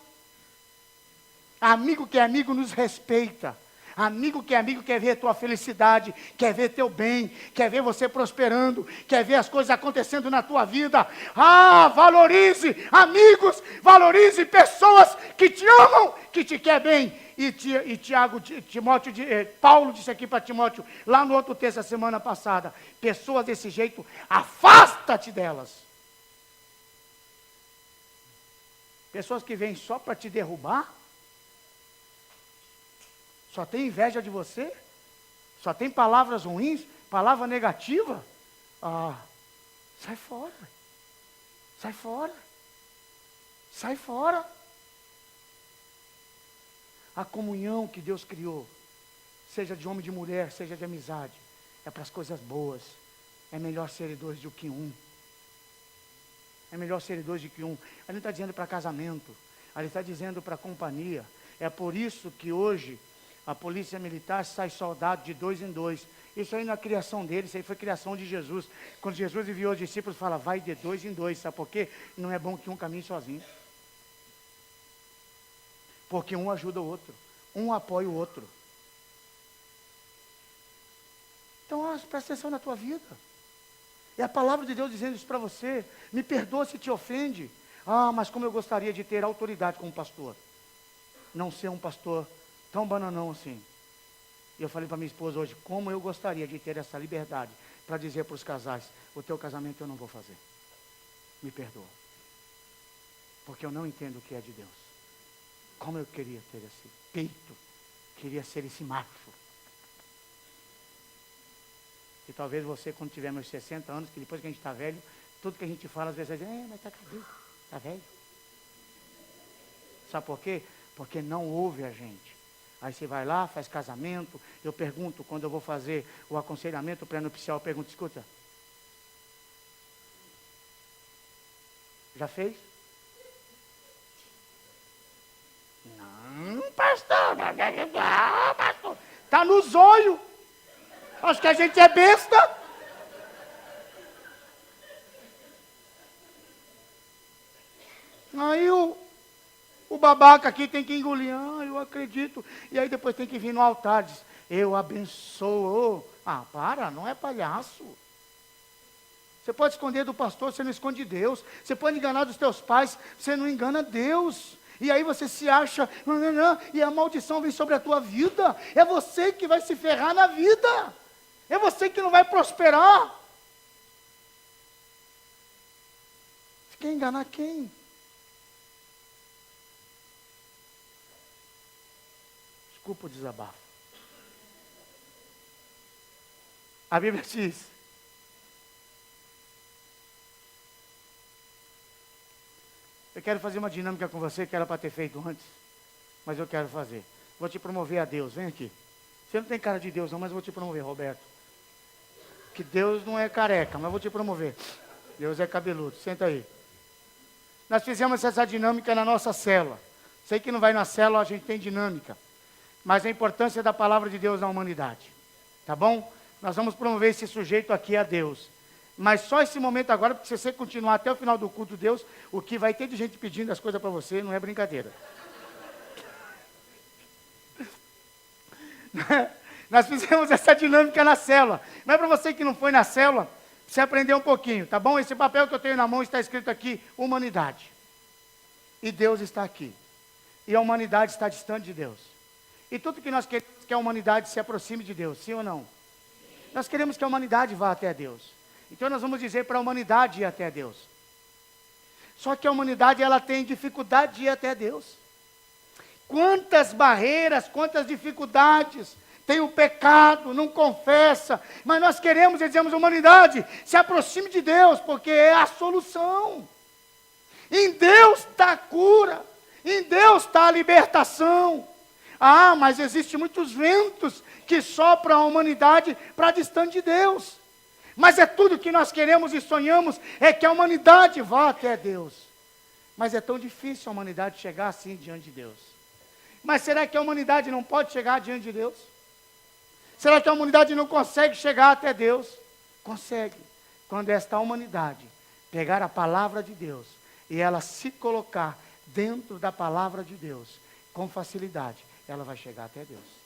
Amigo que é amigo nos respeita. Amigo que é amigo quer ver tua felicidade, quer ver teu bem, quer ver você prosperando, quer ver as coisas acontecendo na tua vida. Valorize amigos, valorize pessoas que te amam, que te querem bem. Paulo disse aqui para Timóteo, lá no outro texto da semana passada, pessoas desse jeito, afasta-te delas. Pessoas que vêm só para te derrubar, só tem inveja de você, só tem palavras ruins, palavra negativa, sai fora, sai fora, sai fora. A comunhão que Deus criou, seja de homem e de mulher, seja de amizade, é para as coisas boas. É melhor serem dois do que um. É melhor serem dois do que um. Ali está dizendo para casamento, ali está dizendo para companhia. É por isso que hoje a polícia militar sai soldado de 2 em 2. Isso aí não é criação dele, isso aí foi criação de Jesus. Quando Jesus enviou os discípulos, fala, vai de 2 em 2. Sabe por quê? Não é bom que um caminhe sozinho. Porque um ajuda o outro, um apoia o outro. Então, presta atenção na tua vida. É a palavra de Deus dizendo isso para você. Me perdoa se te ofende. Ah, mas como eu gostaria de ter autoridade como pastor. Não ser um pastor tão bananão assim. E eu falei para minha esposa hoje, como eu gostaria de ter essa liberdade para dizer para os casais, o teu casamento eu não vou fazer. Me perdoa. Porque eu não entendo o que é de Deus. Como eu queria ter esse peito. Queria ser esse macho. E talvez você, quando tiver meus 60 anos, que depois que a gente está velho, tudo que a gente fala, às vezes vai dizer, mas está cabeça, está velho. Sabe por quê? Porque não ouve a gente. Aí você vai lá, faz casamento, eu pergunto, quando eu vou fazer o aconselhamento pré-nupcial, eu pergunto, escuta, já fez? Não, pastor, não, pastor, está nos olhos. Acho que a gente é besta. Aí o babaca aqui tem que engolir. Ah, eu acredito. E aí depois tem que vir no altar. Diz, eu abençoo. Ah, para, não é palhaço. Você pode esconder do pastor, você não esconde Deus. Você pode enganar dos teus pais, você não engana Deus. E aí você se acha, e a maldição vem sobre a tua vida. É você que vai se ferrar na vida. É você que não vai prosperar. Você quer enganar quem? Desculpa o desabafo. A Bíblia diz, eu quero fazer uma dinâmica com você que era para ter feito antes, mas eu quero fazer. Vou te promover a Deus, vem aqui. Você não tem cara de Deus não, mas eu vou te promover, Roberto. Que Deus não é careca, mas eu vou te promover. Deus é cabeludo, senta aí. Nós fizemos essa dinâmica na nossa célula. Sei que não vai na célula, a gente tem dinâmica. Mas a importância da palavra de Deus na humanidade. Tá bom? Nós vamos promover esse sujeito aqui a Deus. Mas só esse momento agora, porque se você continuar até o final do culto de Deus, o que vai ter de gente pedindo as coisas para você não é brincadeira. Nós fizemos essa dinâmica na célula. Não é para você que não foi na célula, você aprender um pouquinho, tá bom? Esse papel que eu tenho na mão está escrito aqui, humanidade. E Deus está aqui. E a humanidade está distante de Deus. E tudo que nós queremos é que a humanidade se aproxime de Deus, sim ou não? Nós queremos que a humanidade vá até Deus. Então nós vamos dizer para a humanidade ir até Deus. Só que a humanidade ela tem dificuldade de ir até Deus. Quantas barreiras, quantas dificuldades. Tem o pecado, não confessa. Mas nós queremos e dizemos, humanidade, se aproxime de Deus, porque é a solução. Em Deus está a cura. Em Deus está a libertação. Ah, mas existem muitos ventos que sopram a humanidade para distante de Deus. Mas é tudo que nós queremos e sonhamos, é que a humanidade vá até Deus. Mas é tão difícil a humanidade chegar assim diante de Deus. Mas será que a humanidade não pode chegar diante de Deus? Será que a humanidade não consegue chegar até Deus? Consegue. Quando esta humanidade pegar a palavra de Deus e ela se colocar dentro da palavra de Deus, com facilidade, ela vai chegar até Deus.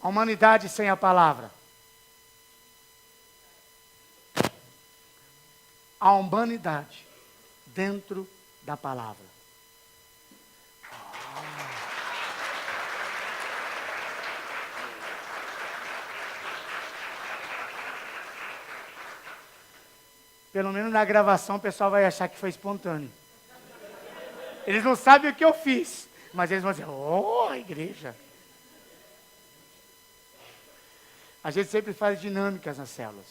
A humanidade sem a palavra. A humanidade dentro da palavra. Pelo menos na gravação o pessoal vai achar que foi espontâneo. Eles não sabem o que eu fiz, mas eles vão dizer, oh, igreja. A gente sempre faz dinâmicas nas células.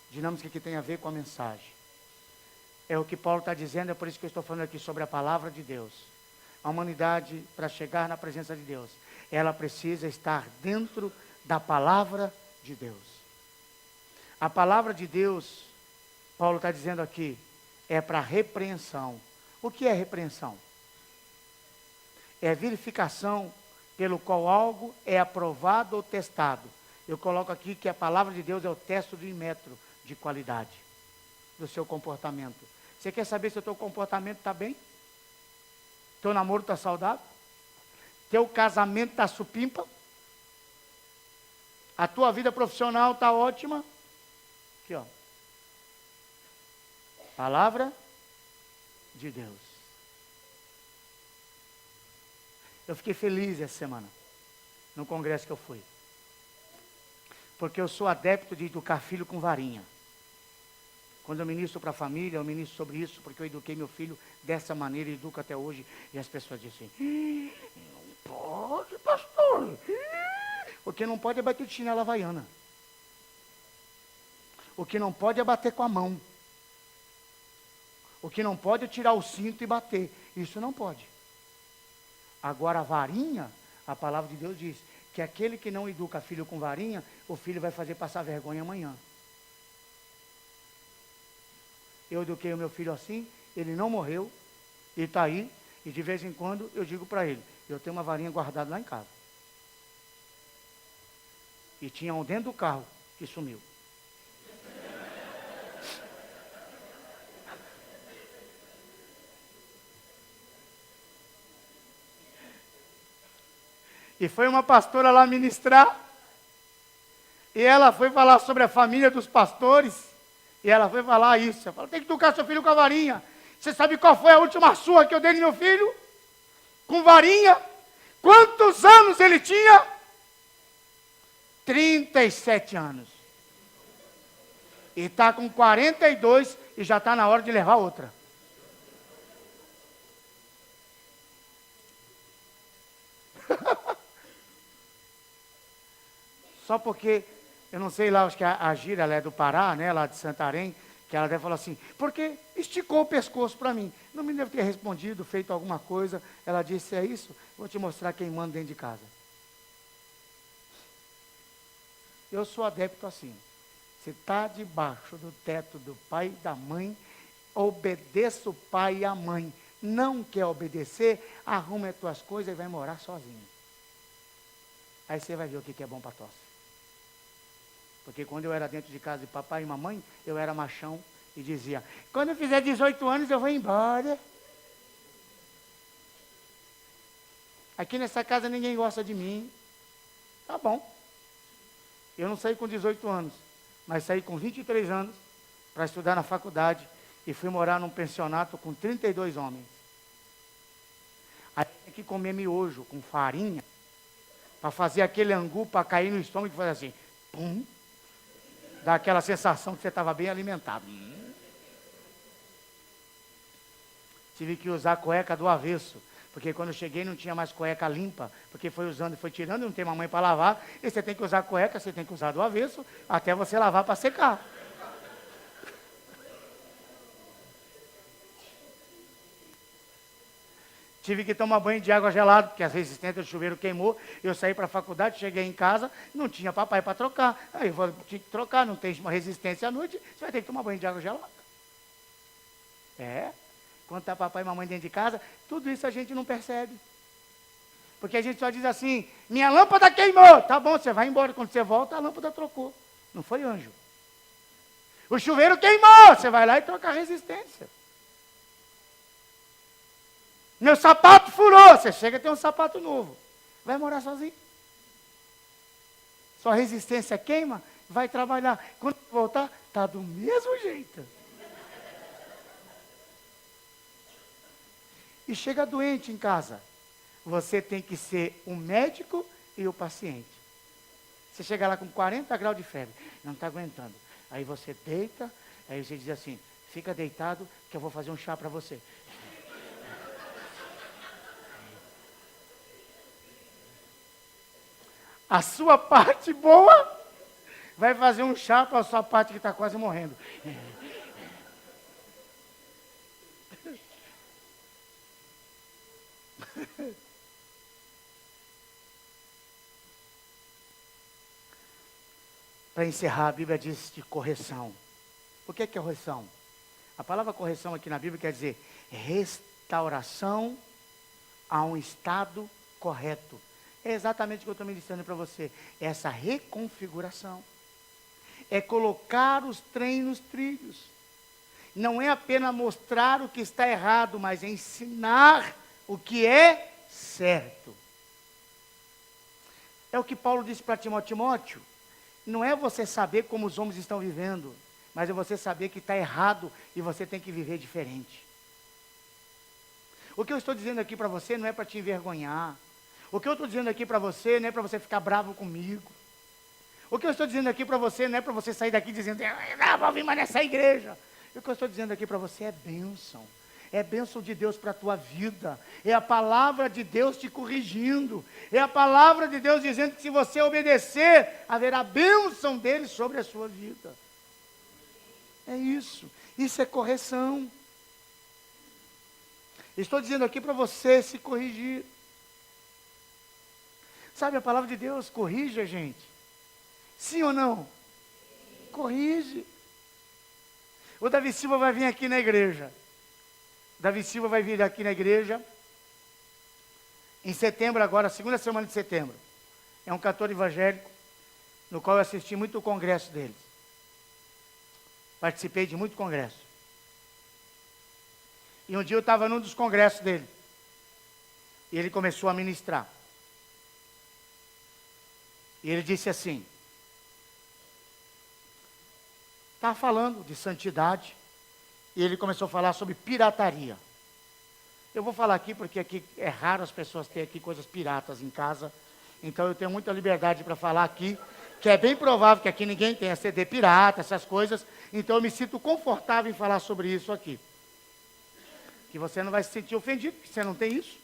Dinâmica que tem a ver com a mensagem. É o que Paulo está dizendo, é por isso que eu estou falando aqui sobre a palavra de Deus. A humanidade, para chegar na presença de Deus, ela precisa estar dentro da palavra de Deus. A palavra de Deus, Paulo está dizendo aqui, é para repreensão. O que é repreensão? É verificação pelo qual algo é aprovado ou testado. Eu coloco aqui que a palavra de Deus é o teste de metro de qualidade. do seu comportamento. Você quer saber se o teu comportamento está bem? Teu namoro está saudável? Teu casamento está supimpa? A tua vida profissional está ótima? Aqui, ó. Palavra de Deus. Eu fiquei feliz essa semana, no congresso que eu fui. Porque eu sou adepto de educar filho com varinha. Quando eu ministro para a família, eu ministro sobre isso, porque eu eduquei meu filho dessa maneira e educo até hoje. E as pessoas dizem, não pode, pastor. O que não pode é bater de chinela havaiana. O que não pode é bater com a mão. O que não pode é tirar o cinto e bater. Isso não pode. Agora a varinha, a palavra de Deus diz, que aquele que não educa filho com varinha, o filho vai fazer passar vergonha amanhã. Eu eduquei o meu filho assim, ele não morreu, ele está aí, e de vez em quando eu digo para ele, eu tenho uma varinha guardada lá em casa. E tinha um dentro do carro que sumiu. E foi uma pastora lá ministrar, e ela foi falar sobre a família dos pastores, e ela foi falar isso. Ela falou, tem que educar seu filho com a varinha. Você sabe qual foi a última surra que eu dei no meu filho? Com varinha? Quantos anos ele tinha? 37 anos. E está com 42 e já está na hora de levar outra. Só porque, eu não sei lá, acho que a Gira, ela é do Pará, né, lá de Santarém, que ela deve falar assim, porque esticou o pescoço para mim. Não me deve ter respondido, feito alguma coisa. Ela disse, é isso? Vou te mostrar quem manda dentro de casa. Eu sou adepto assim. Você está debaixo do teto do pai e da mãe, obedeça o pai e a mãe. Não quer obedecer, arruma as tuas coisas e vai morar sozinho. Aí você vai ver o que é bom para tosse. Porque quando eu era dentro de casa de papai e mamãe, eu era machão e dizia, quando eu fizer 18 anos eu vou embora. Aqui nessa casa ninguém gosta de mim. Tá bom. Eu não saí com 18 anos, mas saí com 23 anos para estudar na faculdade e fui morar num pensionato com 32 homens. Aí tinha que comer miojo com farinha para fazer aquele angu para cair no estômago e fazer assim, pum, dá aquela sensação que você estava bem alimentado. Tive que usar a cueca do avesso, porque quando eu cheguei não tinha mais cueca limpa, porque foi usando e foi tirando, não tem mamãe para lavar, e você tem que usar a cueca, você tem que usar do avesso, até você lavar para secar. Tive que tomar banho de água gelada, porque a resistência do chuveiro queimou. Eu saí para a faculdade, cheguei em casa, não tinha papai para trocar. Aí eu falei, tinha que trocar, não tem uma resistência à noite, você vai ter que tomar banho de água gelada. É, quando está papai e mamãe dentro de casa, tudo isso a gente não percebe. Porque a gente só diz assim, minha lâmpada queimou. Tá bom, você vai embora, quando você volta, a lâmpada trocou. Não foi anjo. O chuveiro queimou, você vai lá e troca a resistência. Meu sapato furou, você chega e tem um sapato novo. Vai morar sozinho. Sua resistência queima, vai trabalhar. Quando voltar, está do mesmo jeito. E chega doente em casa. Você tem que ser o médico e o paciente. Você chega lá com 40 graus de febre, não está aguentando. Aí você deita, aí você diz assim, fica deitado que eu vou fazer um chá para você. A sua parte boa vai fazer um chá para a sua parte que está quase morrendo. Para encerrar, a Bíblia diz de correção. O que é correção? A palavra correção aqui na Bíblia quer dizer restauração a um estado correto. É exatamente o que eu estou ministrando para você. Essa reconfiguração. É colocar os trem nos trilhos. não é apenas mostrar o que está errado, mas ensinar o que é certo. É o que Paulo disse para Timóteo. Não é você saber como os homens estão vivendo, mas é você saber que está errado e você tem que viver diferente. O que eu estou dizendo aqui para você não é para te envergonhar. O que eu estou dizendo aqui para você não é para você ficar bravo comigo. O que eu estou dizendo aqui para você não é para você sair daqui dizendo, não vou vir mais nessa igreja. O que eu estou dizendo aqui para você é bênção. É bênção de Deus para a tua vida. É a palavra de Deus te corrigindo. É a palavra de Deus dizendo que se você obedecer, haverá bênção dele sobre a sua vida. É isso. Isso é correção. Estou dizendo aqui para você se corrigir. Sabe, a palavra de Deus corrige a gente. Sim ou não? Corrige. O Davi Silva vai vir aqui na igreja. Davi Silva vai vir aqui na igreja em setembro agora, segunda semana de setembro. É um cantor evangélico, no qual eu assisti muito o congresso deles. Participei de muito congresso. E um dia eu estava num dos congressos dele. E ele começou a ministrar. E ele disse assim, estava falando de santidade, e ele começou a falar sobre pirataria. Eu vou falar aqui porque aqui é raro as pessoas terem aqui coisas piratas em casa, então eu tenho muita liberdade para falar aqui, que é bem provável que aqui ninguém tenha CD pirata, essas coisas, então eu me sinto confortável em falar sobre isso aqui. Que você não vai se sentir ofendido, porque você não tem isso.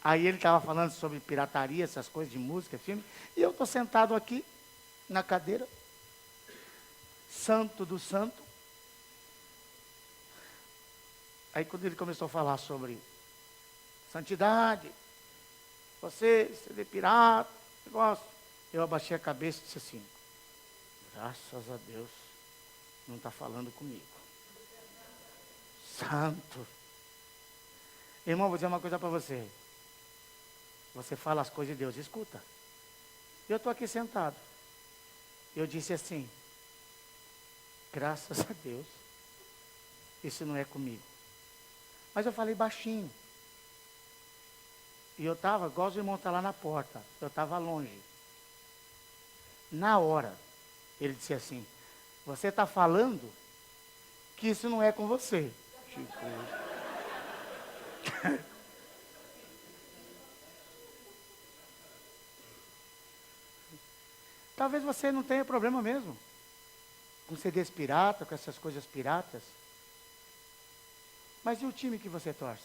Aí ele estava falando sobre pirataria, essas coisas de música, filme, e eu estou sentado aqui, na cadeira, santo do santo. Aí quando ele começou a falar sobre santidade, você CD pirata, negócio, eu abaixei a cabeça e disse assim, graças a Deus, não está falando comigo. Santo. Irmão, vou dizer uma coisa para você. Você fala as coisas de Deus, escuta. Eu estou aqui sentado. Eu disse assim, graças a Deus, isso não é comigo. Mas eu falei baixinho. E eu estava, igual o irmão está lá na porta, eu estava longe. Na hora, ele disse assim, você está falando que isso não é com você. Chico. Talvez você não tenha problema mesmo com CDs pirata, com essas coisas piratas. Mas e o time que você torce?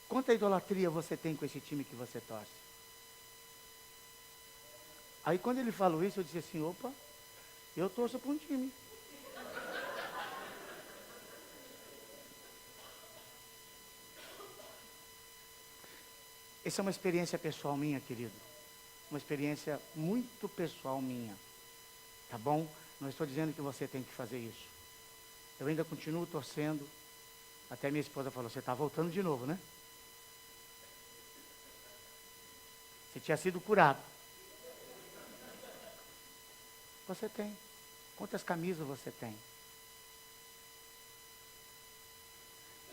Quanta idolatria você tem com esse time que você torce? Aí quando ele falou isso, eu disse assim, opa, eu torço para um time. Essa é uma experiência pessoal minha, querido. Uma experiência muito pessoal minha. Tá bom? Não estou dizendo que você tem que fazer isso. Eu ainda continuo torcendo. Até minha esposa falou, você está voltando de novo, né? Você tinha sido curado. Você tem. Quantas camisas você tem?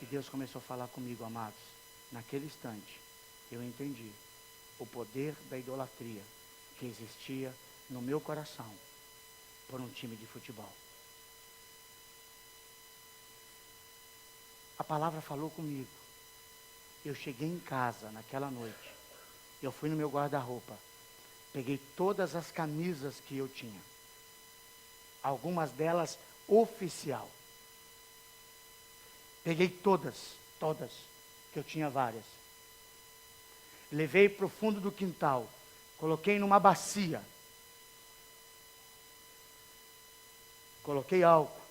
E Deus começou a falar comigo, amados. Naquele instante, eu entendi o poder da idolatria que existia no meu coração por um time de futebol. A palavra falou comigo. Eu cheguei em casa naquela noite. Eu fui no meu guarda-roupa. Peguei todas as camisas que eu tinha. Algumas delas oficial. Peguei todas, que eu tinha várias. Levei para o fundo do quintal. Coloquei numa bacia. Coloquei álcool.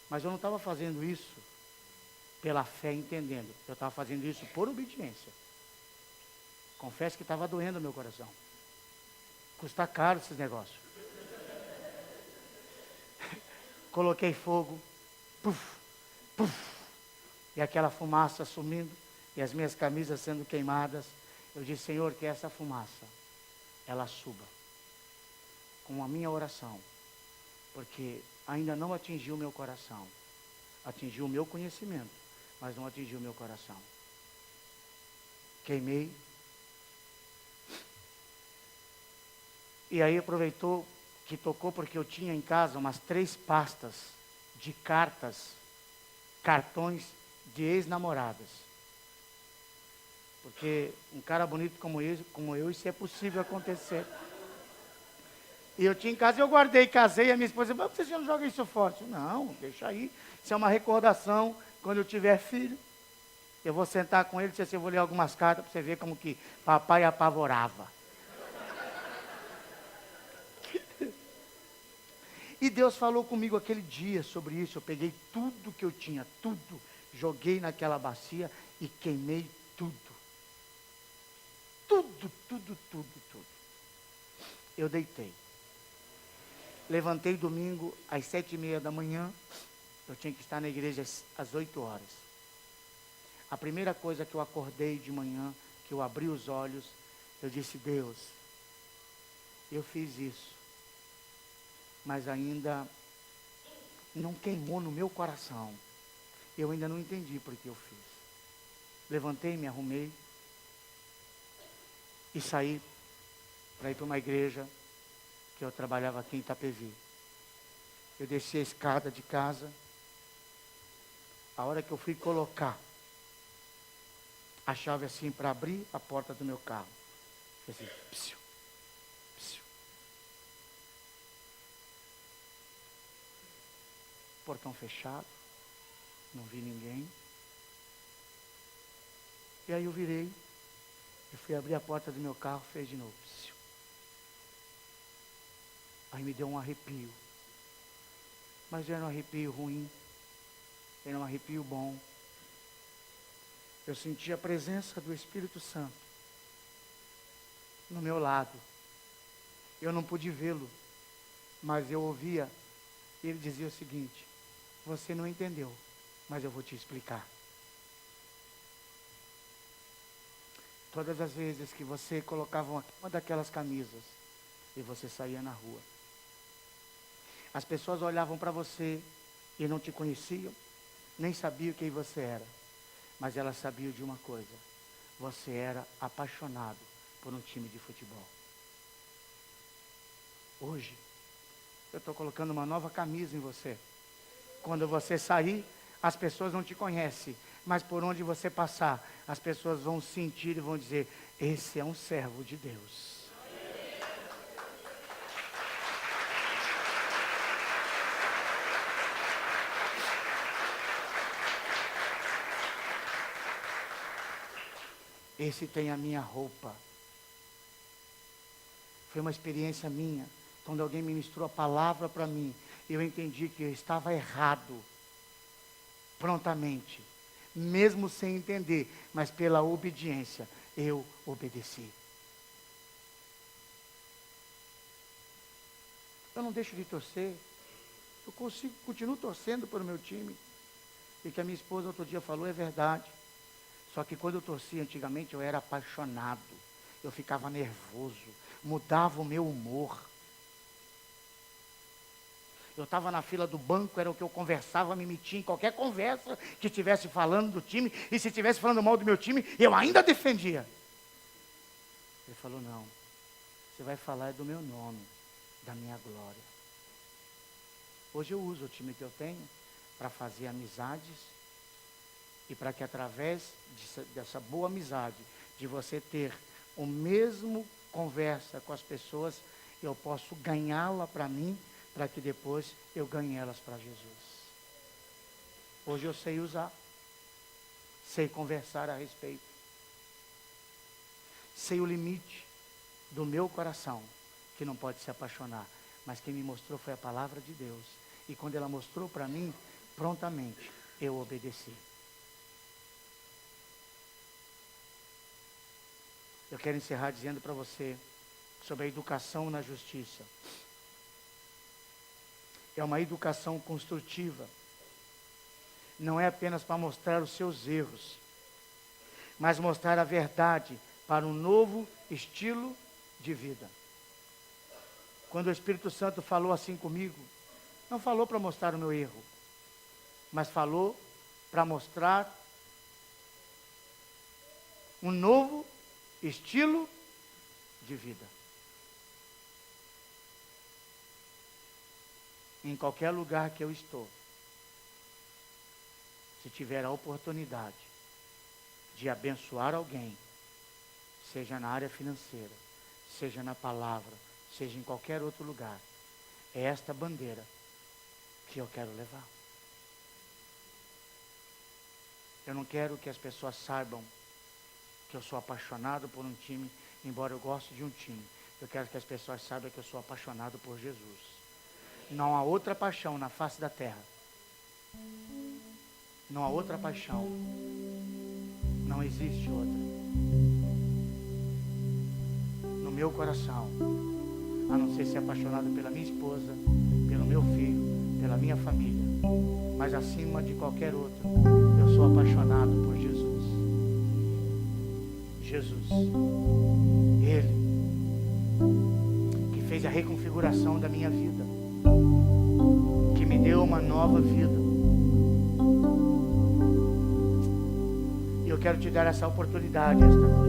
Mas eu não estava fazendo isso pela fé, entendendo. Eu estava fazendo isso por obediência. Confesso que estava doendo o meu coração. Custa caro esses negócios. Coloquei fogo. Puf, puf. E aquela fumaça sumindo. E as minhas camisas sendo queimadas. Eu disse, Senhor, que essa fumaça, ela suba com a minha oração, porque ainda não atingiu o meu coração. Atingiu o meu conhecimento, mas não atingiu o meu coração. Queimei. E aí aproveitou que tocou, porque eu tinha em casa umas 3 pastas de cartões de ex-namoradas. Porque um cara bonito como eu, isso é possível acontecer. E eu tinha em casa, eu guardei, casei, a minha esposa disse, mas você já não joga isso fora? Eu disse, não, deixa aí. Isso é uma recordação, quando eu tiver filho. Eu vou sentar com ele, eu vou ler algumas cartas para você ver como que papai apavorava. E Deus falou comigo aquele dia sobre isso. Eu peguei tudo que eu tinha, tudo, joguei naquela bacia e queimei tudo. Tudo, tudo, tudo, tudo. Eu deitei. Levantei domingo às 7h30 da manhã. Eu tinha que estar na igreja às 8 horas. A primeira coisa que eu acordei de manhã, que eu abri os olhos, eu disse, Deus, eu fiz isso, mas ainda não queimou no meu coração. Eu ainda não entendi por que eu fiz. Levantei, me arrumei e saí para ir para uma igreja que eu trabalhava aqui em Itapevi. Eu desci a escada de casa. A hora que eu fui colocar a chave assim para abrir a porta do meu carro, assim, psiu, psiu. Portão fechado, não vi ninguém. E aí eu virei, eu fui abrir a porta do meu carro, fez de novo, psiu. Aí me deu um arrepio. Mas era um arrepio ruim, era um arrepio bom. Eu senti a presença do Espírito Santo no meu lado. Eu não pude vê-lo, mas eu ouvia. Ele dizia o seguinte, você não entendeu, mas eu vou te explicar. Todas as vezes que você colocava uma daquelas camisas e você saía na rua, as pessoas olhavam para você e não te conheciam, nem sabiam quem você era. Mas elas sabiam de uma coisa, você era apaixonado por um time de futebol. Hoje, eu estou colocando uma nova camisa em você. Quando você sair, as pessoas não te conhecem, mas por onde você passar, as pessoas vão sentir e vão dizer, esse é um servo de Deus. Esse tem a minha roupa. Foi uma experiência minha. Quando alguém ministrou a palavra para mim, eu entendi que eu estava errado. Prontamente. Mesmo sem entender, mas pela obediência, eu obedeci. Eu não deixo de torcer. Eu continuo torcendo pelo meu time. E que a minha esposa outro dia falou é verdade. Só que quando eu torcia antigamente, eu era apaixonado. Eu ficava nervoso. Mudava o meu humor. Eu estava na fila do banco, era o que eu conversava, me metia em qualquer conversa que estivesse falando do time. E se estivesse falando mal do meu time, eu ainda defendia. Ele falou, não. Você vai falar do meu nome, da minha glória. Hoje eu uso o time que eu tenho para fazer amizades. E para que através dessa boa amizade, de você ter o mesmo conversa com as pessoas, eu posso ganhá-la para mim, para que depois eu ganhe elas para Jesus. Hoje eu sei usar, sei conversar a respeito, sei o limite do meu coração, que não pode se apaixonar, mas quem me mostrou foi a palavra de Deus. E quando ela mostrou para mim, prontamente eu obedeci. Eu quero encerrar dizendo para você sobre a educação na justiça. É uma educação construtiva. Não é apenas para mostrar os seus erros, mas mostrar a verdade para um novo estilo de vida. Quando o Espírito Santo falou assim comigo, não falou para mostrar o meu erro, mas falou para mostrar um novo estilo de vida. Em qualquer lugar que eu estou, se tiver a oportunidade de abençoar alguém, seja na área financeira, seja na palavra, seja em qualquer outro lugar, é esta bandeira que eu quero levar. Eu não quero que as pessoas saibam que eu sou apaixonado por um time, embora eu goste de um time. Eu quero que as pessoas saibam que eu sou apaixonado por Jesus. Não há outra paixão na face da terra. Não há outra paixão. Não existe outra. No meu coração, a não ser ser apaixonado pela minha esposa, pelo meu filho, pela minha família. Mas acima de qualquer outro, eu sou apaixonado por Jesus. Jesus, Ele que fez a reconfiguração da minha vida, que me deu uma nova vida. E eu quero te dar essa oportunidade esta noite.